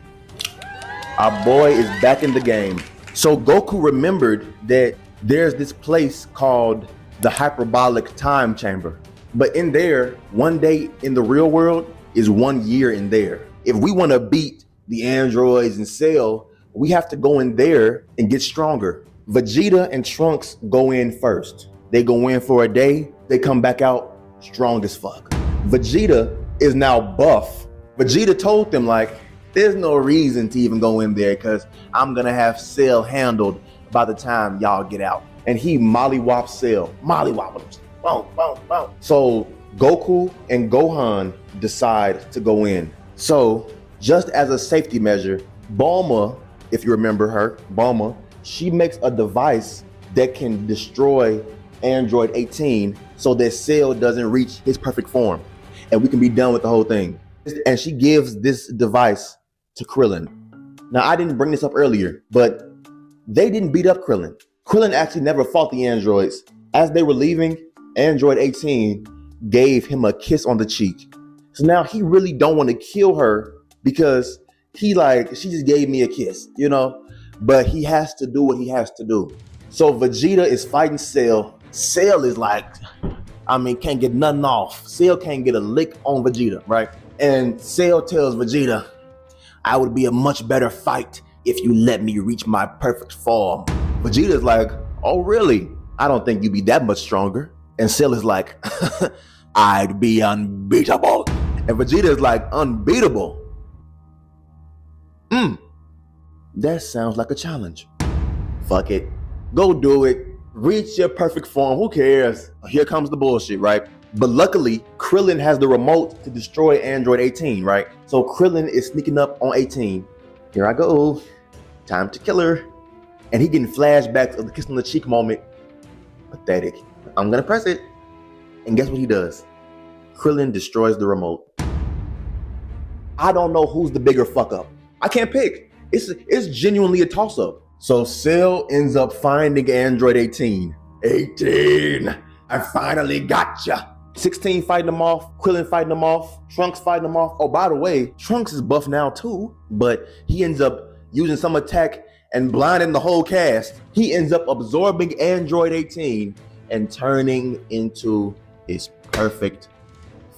our boy is back in the game. So Goku remembered that there's this place called the Hyperbolic Time Chamber. But in there, one day in the real world is 1 year in there. If we want to beat the androids and Cell, we have to go in there and get stronger. Vegeta and Trunks go in first. They go in for a day, they come back out strong as fuck. Vegeta is now buff. Vegeta told them like, there's no reason to even go in there because I'm gonna have Cell handled by the time y'all get out. And he mollywops Cell, mollywop. Boom, boom, boom. So Goku and Gohan decide to go in. So just as a safety measure, Bulma, if you remember her, Bulma, she makes a device that can destroy Android 18 so that Cell doesn't reach his perfect form and we can be done with the whole thing. And she gives this device to Krillin. Now, I didn't bring this up earlier, but they didn't beat up Krillin. Krillin actually never fought the androids. As they were leaving, Android 18 gave him a kiss on the cheek. So now he really don't want to kill her because she just gave me a kiss, you know? But he has to do what he has to do. So Vegeta is fighting Cell. Cell is can't get nothing off. Cell can't get a lick on Vegeta, right? And Cell tells Vegeta, I would be a much better fight if you let me reach my perfect form. Vegeta's like, oh really? I don't think you'd be that much stronger. And Cell is like, I'd be unbeatable. And Vegeta is like, unbeatable? That sounds like a challenge. Fuck it. Go do it. Reach your perfect form. Who cares? Here comes the bullshit, right? But luckily, Krillin has the remote to destroy Android 18, right? So Krillin is sneaking up on 18. Here I go. Time to kill her. And he getting flashbacks of the kiss on the cheek moment. Pathetic. I'm gonna press it. And guess what he does? Krillin destroys the remote. I don't know who's the bigger fuck up. I can't pick. It's genuinely a toss up. So Cell ends up finding Android 18. 18, I finally gotcha. 16 fighting him off, Krillin fighting him off, Trunks fighting him off. Oh, by the way, Trunks is buff now too, but he ends up using some attack and blinding the whole cast. He ends up absorbing Android 18 and turning into his perfect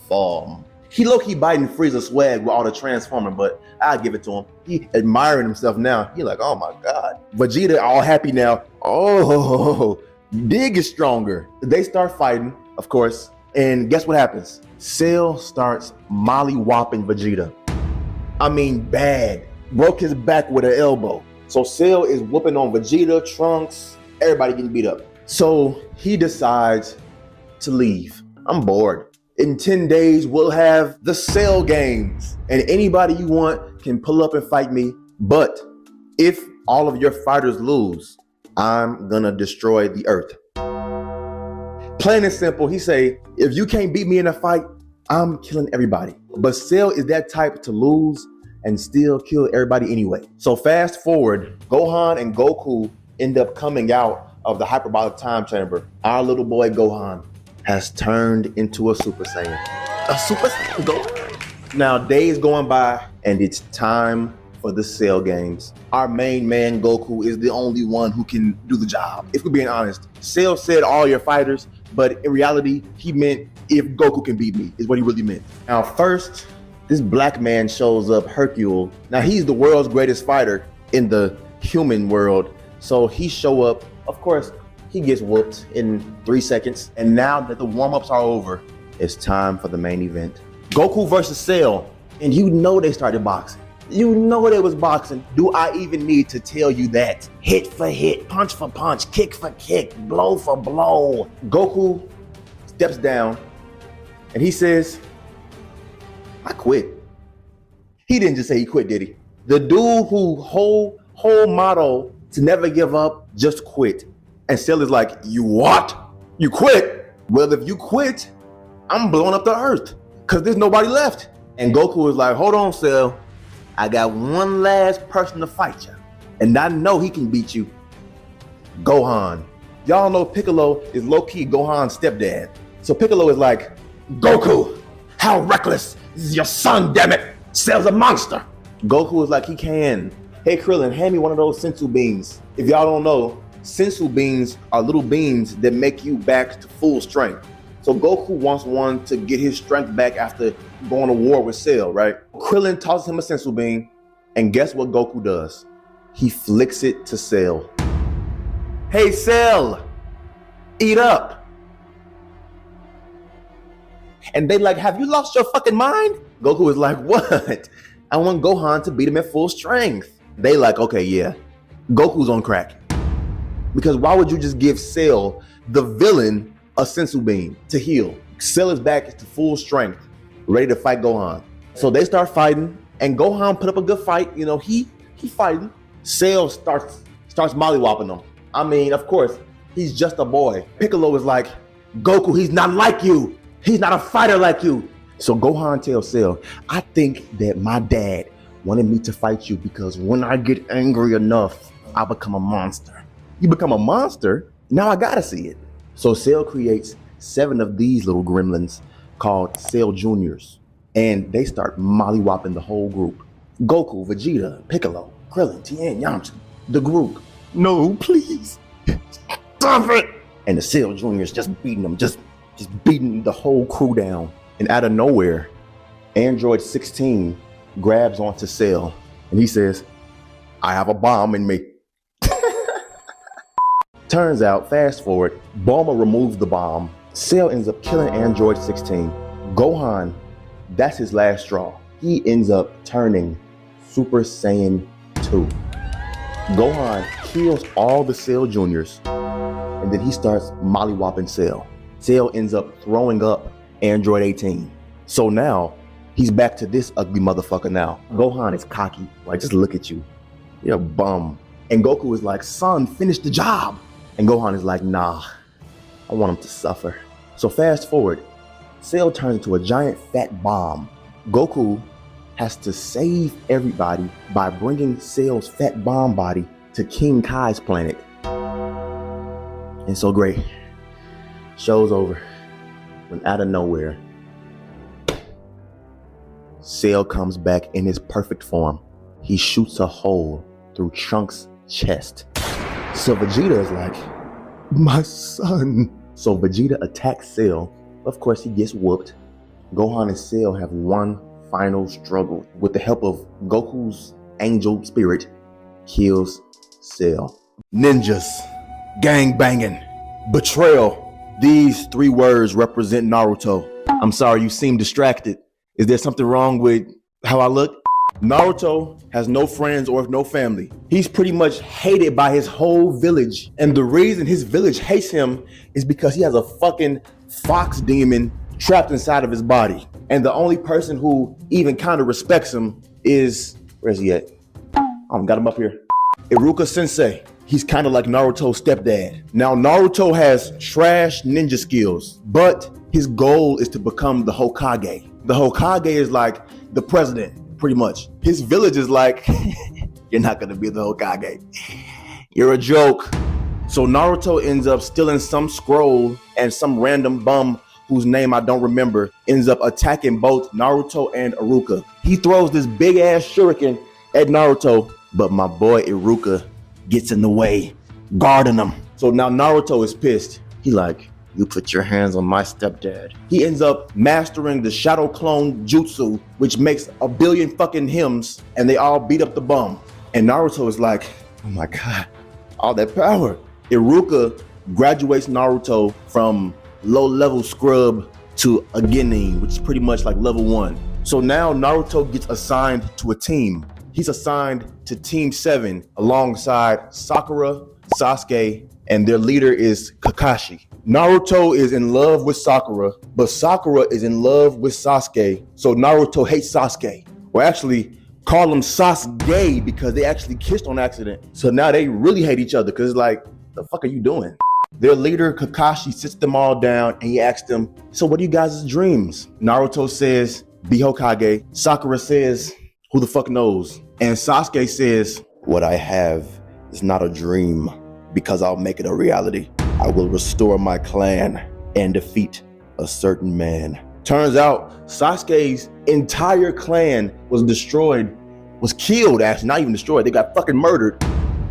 form. He low-key biting Frieza swag with all the transforming, but I give it to him. He admiring himself now. He like, oh my God. Vegeta all happy now. Oh, Dig is stronger. They start fighting, of course, and guess what happens? Cell starts molly-whopping Vegeta. I mean, bad. Broke his back with an elbow. So Cell is whooping on Vegeta, Trunks, everybody getting beat up. So he decides to leave. I'm bored. In 10 days, we'll have the Cell games, and anybody you want can pull up and fight me. But if all of your fighters lose, I'm gonna destroy the earth. Plain and simple, he say, if you can't beat me in a fight, I'm killing everybody. But Cell is that type to lose and still kill everybody anyway. So fast forward, Gohan and Goku end up coming out of the hyperbolic time chamber. Our little boy Gohan has turned into a Super Saiyan. A Super Saiyan Gohan. Now days going by and it's time for the Cell games. Our main man Goku is the only one who can do the job. If we're being honest, Cell said all your fighters, but in reality, he meant if Goku can beat me, is what he really meant. Now first, this black man shows up, Hercule. Now he's the world's greatest fighter in the human world. So he show up, of course, he gets whooped in 3 seconds. And now that the warm-ups are over, it's time for the main event. Goku versus Cell. And you know they started boxing. You know they was boxing. Do I even need to tell you that? Hit for hit, punch for punch, kick for kick, blow for blow. Goku steps down and he says, I quit. He didn't just say he quit, did he? The dude who whole motto to never give up, just quit. And Cell is like, you what? You quit? Well, if you quit, I'm blowing up the earth because there's nobody left. And Goku is like, hold on, Cell. I got one last person to fight you. And I know he can beat you. Gohan. Y'all know Piccolo is low-key Gohan's stepdad. So Piccolo is like, Goku, how reckless is your son, damn it. Cell's a monster. Goku is like, he can. Hey Krillin, hand me one of those sensu beans. If y'all don't know, sensu beans are little beans that make you back to full strength. So Goku wants one to get his strength back after going to war with Cell, right? Krillin tosses him a sensu bean, and guess what Goku does? He flicks it to Cell. Hey Cell, eat up. And they like, have you lost your fucking mind? Goku is like, what? I want Gohan to beat him at full strength. They like, okay, yeah, Goku's on crack. Because why would you just give Cell, the villain, a sensu bean to heal? Cell is back to full strength, ready to fight Gohan. So they start fighting, and Gohan put up a good fight. You know, he fighting. Cell starts mollywhopping him. I mean, of course, he's just a boy. Piccolo is like, Goku, he's not like you. He's not a fighter like you. So Gohan tells Cell, I think that my dad wanted me to fight you because when I get angry enough, I become a monster. You become a monster? Now I gotta see it. So Cell creates 7 of these little gremlins called Cell Juniors. And they start mollywopping the whole group. Goku, Vegeta, Piccolo, Krillin, Tien, Yamcha, the group. No, please. Stop it! And the Cell Juniors just beating them, just beating the whole crew down. And out of nowhere, Android 16 grabs onto Cell and he says, I have a bomb in me. Turns out, fast forward, Bulma removes the bomb. Cell ends up killing Android 16. Gohan, that's his last straw. He ends up turning Super Saiyan 2. Gohan kills all the Cell Juniors, and then he starts mollywopping Cell. Cell ends up throwing up Android 18. So now, he's back to this ugly motherfucker now. Gohan is cocky, like, just look at you. You're a bum. And Goku is like, son, finish the job. And Gohan is like, nah, I want him to suffer. So fast forward, Cell turns into a giant fat bomb. Goku has to save everybody by bringing Cell's fat bomb body to King Kai's planet. And so great. Show's over. When out of nowhere, Cell comes back in his perfect form. He shoots a hole through Trunks' chest. So Vegeta is like, my son. So Vegeta attacks Cell. Of course, he gets whooped. Gohan and Cell have one final struggle. With the help of Goku's angel spirit, kills Cell. Ninjas, gang banging, betrayal. These 3 words represent Naruto. I'm sorry, you seem distracted. Is there something wrong with how I look? Naruto has no friends or no family. He's pretty much hated by his whole village. And the reason his village hates him is because he has a fucking fox demon trapped inside of his body. And the only person who even kind of respects him is, where's he at? Got him up here. Iruka Sensei. He's kind of like Naruto's stepdad. Now Naruto has trash ninja skills, but his goal is to become the Hokage. The Hokage is like the president. Pretty much. His village is like, you're not gonna be the Hokage. You're a joke. So Naruto ends up stealing some scroll, and some random bum whose name I don't remember ends up attacking both Naruto and Iruka. He throws this big ass shuriken at Naruto, but my boy Iruka gets in the way, guarding him. So now Naruto is pissed. He like, you put your hands on my stepdad. He ends up mastering the Shadow Clone Jutsu, which makes a billion fucking hymns, and they all beat up the bum. And Naruto is like, oh my God, all that power. Iruka graduates Naruto from low-level scrub to a Genin, which is pretty much like level 1. So now Naruto gets assigned to a team. He's assigned to Team 7 alongside Sakura, Sasuke, and their leader is Kakashi. Naruto is in love with Sakura, but Sakura is in love with Sasuke, so Naruto hates Sasuke. Or actually, call him Sasuke because they actually kissed on accident. So now they really hate each other because it's like, the fuck are you doing? Their leader, Kakashi, sits them all down and he asks them, so what are you guys' dreams? Naruto says, be Hokage. Sakura says, who the fuck knows? And Sasuke says, what I have is not a dream because I'll make it a reality. I will restore my clan and defeat a certain man. Turns out Sasuke's entire clan was destroyed, was killed actually, not even destroyed. They got fucking murdered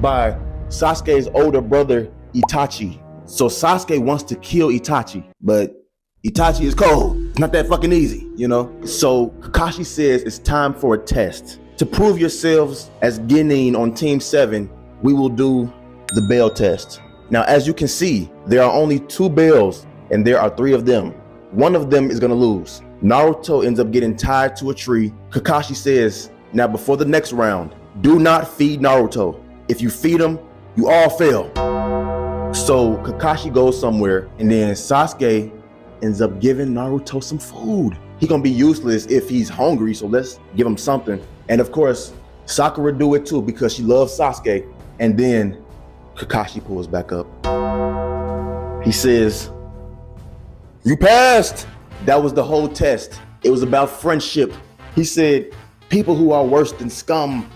by Sasuke's older brother, Itachi. So Sasuke wants to kill Itachi, but Itachi is cold. It's not that fucking easy, you know? So Kakashi says it's time for a test. To prove yourselves as Genin on Team 7, we will do the bell test. Now, as you can see, there are only 2 bells and there are 3 of them. One of them is gonna lose. Naruto ends up getting tied to a tree. Kakashi says, now before the next round, do not feed Naruto. If you feed him, you all fail. So Kakashi goes somewhere and then Sasuke ends up giving Naruto some food. He's gonna be useless if he's hungry, so let's give him something. And of course, Sakura do it too because she loves Sasuke. And then Kakashi pulls back up. He says, you passed. That was the whole test. It was about friendship. He said, people who are worse than scum.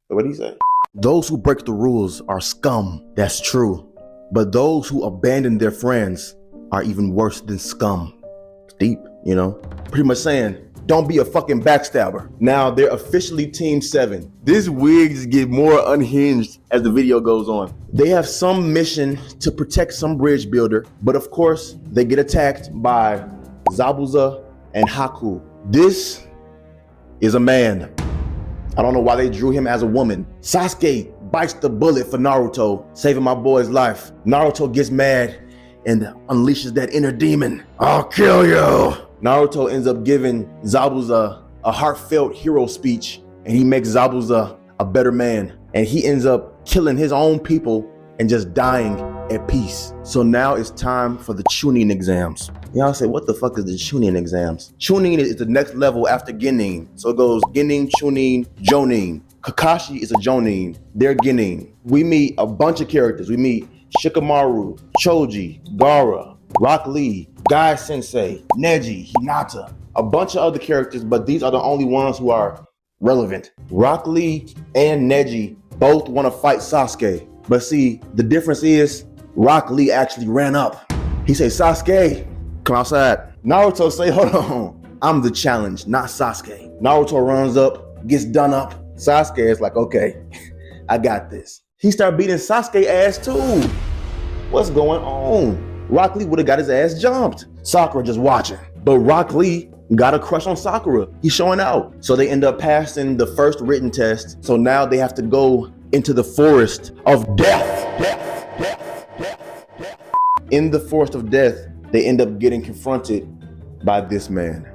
What did he say? Those who break the rules are scum. That's true. But those who abandon their friends are even worse than scum. It's deep, you know? Pretty much saying, don't be a fucking backstabber. Now they're officially Team 7. This wig just get more unhinged as the video goes on. They have some mission to protect some bridge builder, but of course they get attacked by Zabuza and Haku. This is a man. I don't know why they drew him as a woman. Sasuke bites the bullet for Naruto, saving my boy's life. Naruto gets mad and unleashes that inner demon. I'll kill you. Naruto ends up giving Zabuza a heartfelt hero speech, and he makes Zabuza a better man. And he ends up killing his own people and just dying at peace. So now it's time for the Chunin exams. Y'all say, what the fuck is the Chunin exams? Chunin is the next level after Genin. So it goes Genin, Chunin, Jonin. Kakashi is a Jonin. They're Genin. We meet a bunch of characters. We meet Shikamaru, Choji, Gaara, Rock Lee, Guy Sensei, Neji, Hinata, a bunch of other characters, but these are the only ones who are relevant. Rock Lee and Neji both want to fight Sasuke. But see, the difference is Rock Lee actually ran up. He said, Sasuke, come outside. Naruto say, hold on, I'm the challenge, not Sasuke. Naruto runs up, gets done up. Sasuke is like, okay, I got this. He started beating Sasuke ass too. What's going on? Rock Lee would have got his ass jumped. Sakura just watching. But Rock Lee got a crush on Sakura. He's showing out. So they end up passing the first written test. So now they have to go into the forest of death. In the forest of death, they end up getting confronted by this man,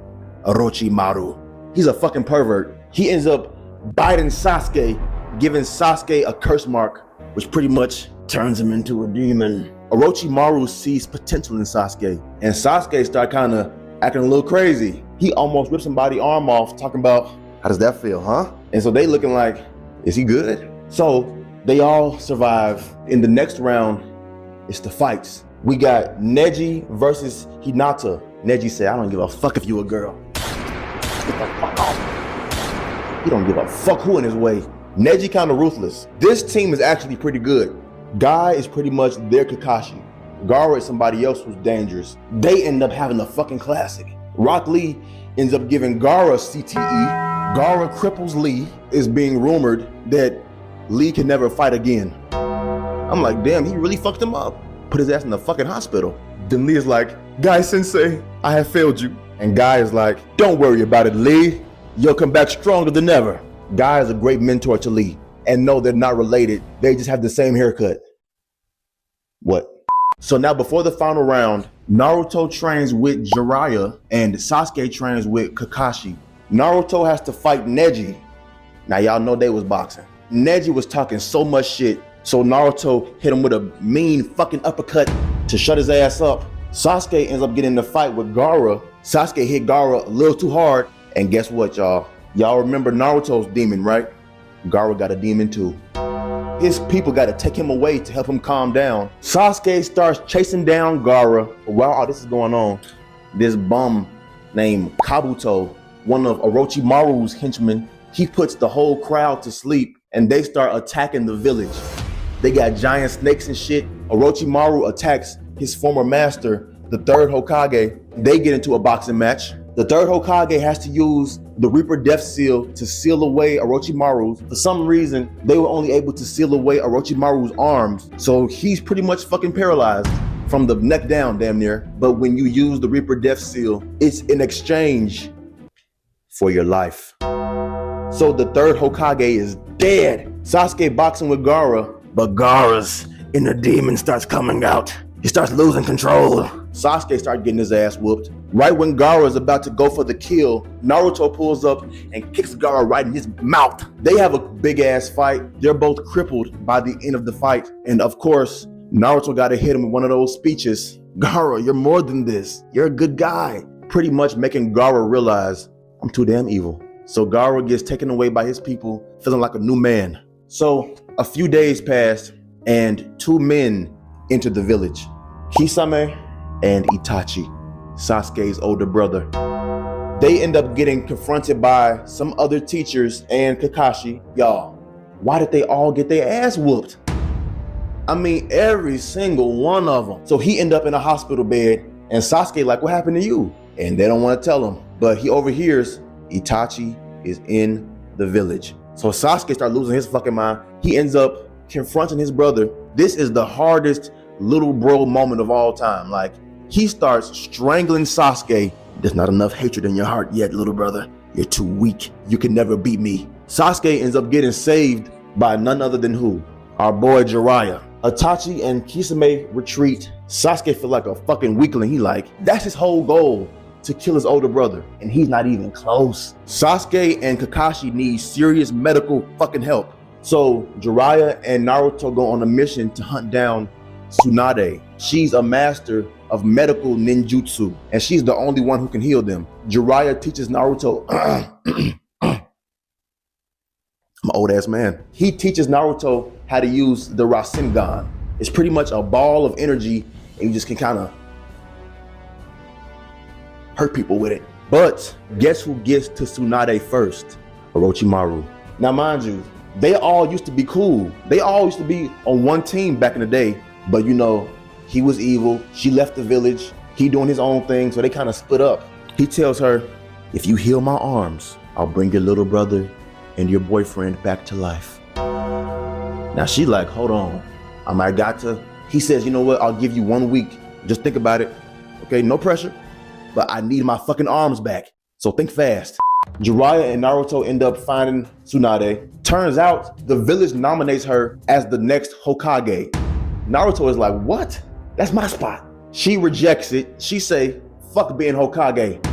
Orochimaru. He's a fucking pervert. He ends up biting Sasuke, giving Sasuke a curse mark, which pretty much turns him into a demon. Orochimaru sees potential in Sasuke, and Sasuke start kind of acting a little crazy. He almost ripped somebody's arm off, talking about, how does that feel, huh? And so they looking like, is he good? So they all survive. In the next round, it's the fights. We got Neji versus Hinata. Neji said, I don't give a fuck if you a girl. Get the fuck off. He don't give a fuck who in his way. Neji kind of ruthless. This team is actually pretty good. Guy is pretty much their Kakashi. Gaara is somebody else who's dangerous. They end up having a fucking classic. Rock Lee ends up giving Gaara CTE. Gaara cripples Lee. It's being rumored that Lee can never fight again. I'm like, damn, he really fucked him up. Put his ass in the fucking hospital. Then Lee is like, Guy Sensei, I have failed you. And Guy is like, don't worry about it, Lee. You'll come back stronger than ever. Guy is a great mentor to Lee. And no, they're not related. They just have the same haircut. What? So now before the final round, Naruto trains with Jiraiya and Sasuke trains with Kakashi. Naruto has to fight Neji. Now y'all know they was boxing. Neji was talking so much shit, so Naruto hit him with a mean fucking uppercut to shut his ass up. Sasuke ends up getting in the fight with Gaara. Sasuke hit Gaara a little too hard, and guess what, y'all? Y'all remember Naruto's demon, right? Gaara got a demon too. His people got to take him away to help him calm down. Sasuke starts chasing down Gaara. While all this is going on, this bum named Kabuto, one of Orochimaru's henchmen, he puts the whole crowd to sleep and they start attacking the village. They got giant snakes and shit. Orochimaru attacks his former master, the third Hokage. They get into a boxing match. The third Hokage has to use the Reaper Death Seal to seal away Orochimaru's. For some reason, they were only able to seal away Orochimaru's arms. So he's pretty much fucking paralyzed from the neck down, damn near. But when you use the Reaper Death Seal, it's in exchange for your life. So the third Hokage is dead. Sasuke boxing with Gaara, but Gaara's inner demon starts coming out. He starts losing control. Sasuke starts getting his ass whooped. Right when Gaara is about to go for the kill, Naruto pulls up and kicks Gaara right in his mouth. They have a big ass fight. They're both crippled by the end of the fight. And of course, Naruto got to hit him with one of those speeches. Gaara, you're more than this. You're a good guy. Pretty much making Gaara realize, I'm too damn evil. So Gaara gets taken away by his people, feeling like a new man. So a few days passed and two men entered the village. Kisame and Itachi, Sasuke's older brother. They end up getting confronted by some other teachers and Kakashi. Y'all, why did they all get their ass whooped? I mean, every single one of them. So he ended up in a hospital bed, and Sasuke like, what happened to you? And they don't want to tell him. But he overhears Itachi is in the village. So Sasuke starts losing his fucking mind. He ends up confronting his brother. This is the hardest little bro moment of all time. Like, he starts strangling Sasuke. There's not enough hatred in your heart yet, little brother. You're too weak. You can never beat me. Sasuke ends up getting saved by none other than who? Our boy Jiraiya. Itachi and Kisame retreat. Sasuke feel like a fucking weakling. He like, that's his whole goal, to kill his older brother, and he's not even close. Sasuke and Kakashi need serious medical fucking help. So Jiraiya and Naruto go on a mission to hunt down Tsunade. She's a master of medical ninjutsu, and she's the only one who can heal them. Jiraiya teaches Naruto, I'm an old ass man. He teaches Naruto how to use the Rasengan. It's pretty much a ball of energy, and you just can kind of hurt people with it. But guess who gets to Tsunade first? Orochimaru. Now mind you, they all used to be cool. They all used to be on one team back in the day, but you know, he was evil. She left the village. He doing his own thing, so they kind of split up. He tells her, if you heal my arms, I'll bring your little brother and your boyfriend back to life. Now she like, hold on, I might got to. He says, you know what, I'll give you 1 week. Just think about it. Okay, no pressure, but I need my fucking arms back. So think fast. Jiraiya and Naruto end up finding Tsunade. Turns out the village nominates her as the next Hokage. Naruto is like, what? That's my spot. She rejects it. She say, fuck being Hokage.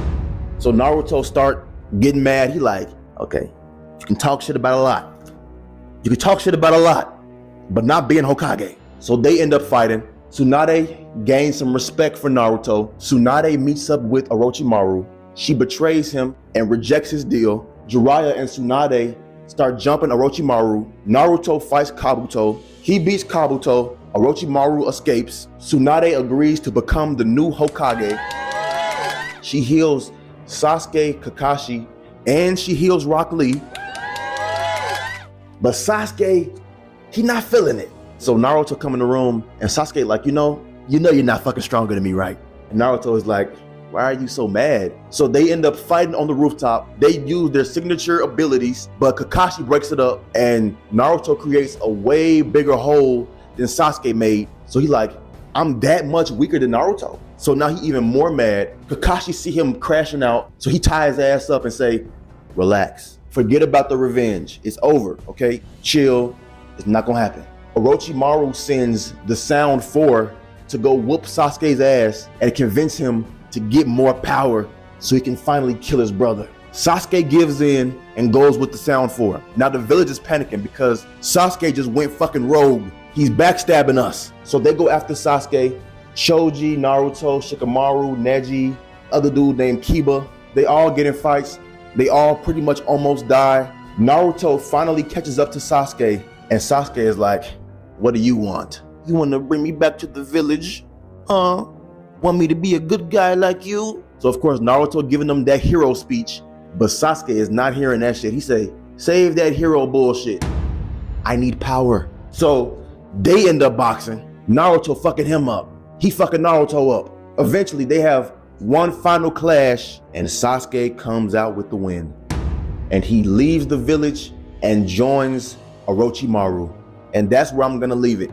So Naruto start getting mad. He like, okay, you can talk shit about a lot. You can talk shit about a lot, but not being Hokage. So they end up fighting. Tsunade gains some respect for Naruto. Tsunade meets up with Orochimaru. She betrays him and rejects his deal. Jiraiya and Tsunade start jumping Orochimaru. Naruto fights Kabuto. He beats Kabuto. Orochimaru escapes. Tsunade agrees to become the new Hokage. She heals Sasuke, Kakashi, and she heals Rock Lee. But Sasuke, he not feeling it. So Naruto come in the room and Sasuke like, you know you're not fucking stronger than me, right? And Naruto is like, why are you so mad? So they end up fighting on the rooftop. They use their signature abilities, but Kakashi breaks it up and Naruto creates a way bigger hole than Sasuke made. So he like, I'm that much weaker than Naruto. So now he even more mad. Kakashi see him crashing out. So he ties his ass up and say, relax. Forget about the revenge. It's over, okay? Chill. It's not gonna happen. Orochimaru sends the Sound 4 to go whoop Sasuke's ass and convince him to get more power so he can finally kill his brother. Sasuke gives in and goes with the Sound 4. Now the village is panicking because Sasuke just went fucking rogue. He's backstabbing us. So they go after Sasuke. Choji, Naruto, Shikamaru, Neji, other dude named Kiba. They all get in fights. They all pretty much almost die. Naruto finally catches up to Sasuke, and Sasuke is like, what do you want? You want to bring me back to the village? Want me to be a good guy like you? So of course Naruto giving them that hero speech, but Sasuke is not hearing that shit. He say, save that hero bullshit. I need power. So they end up boxing. Naruto fucking him up. He fucking Naruto up. Eventually they have one final clash and Sasuke comes out with the win. And he leaves the village and joins Orochimaru. And that's where I'm gonna leave it.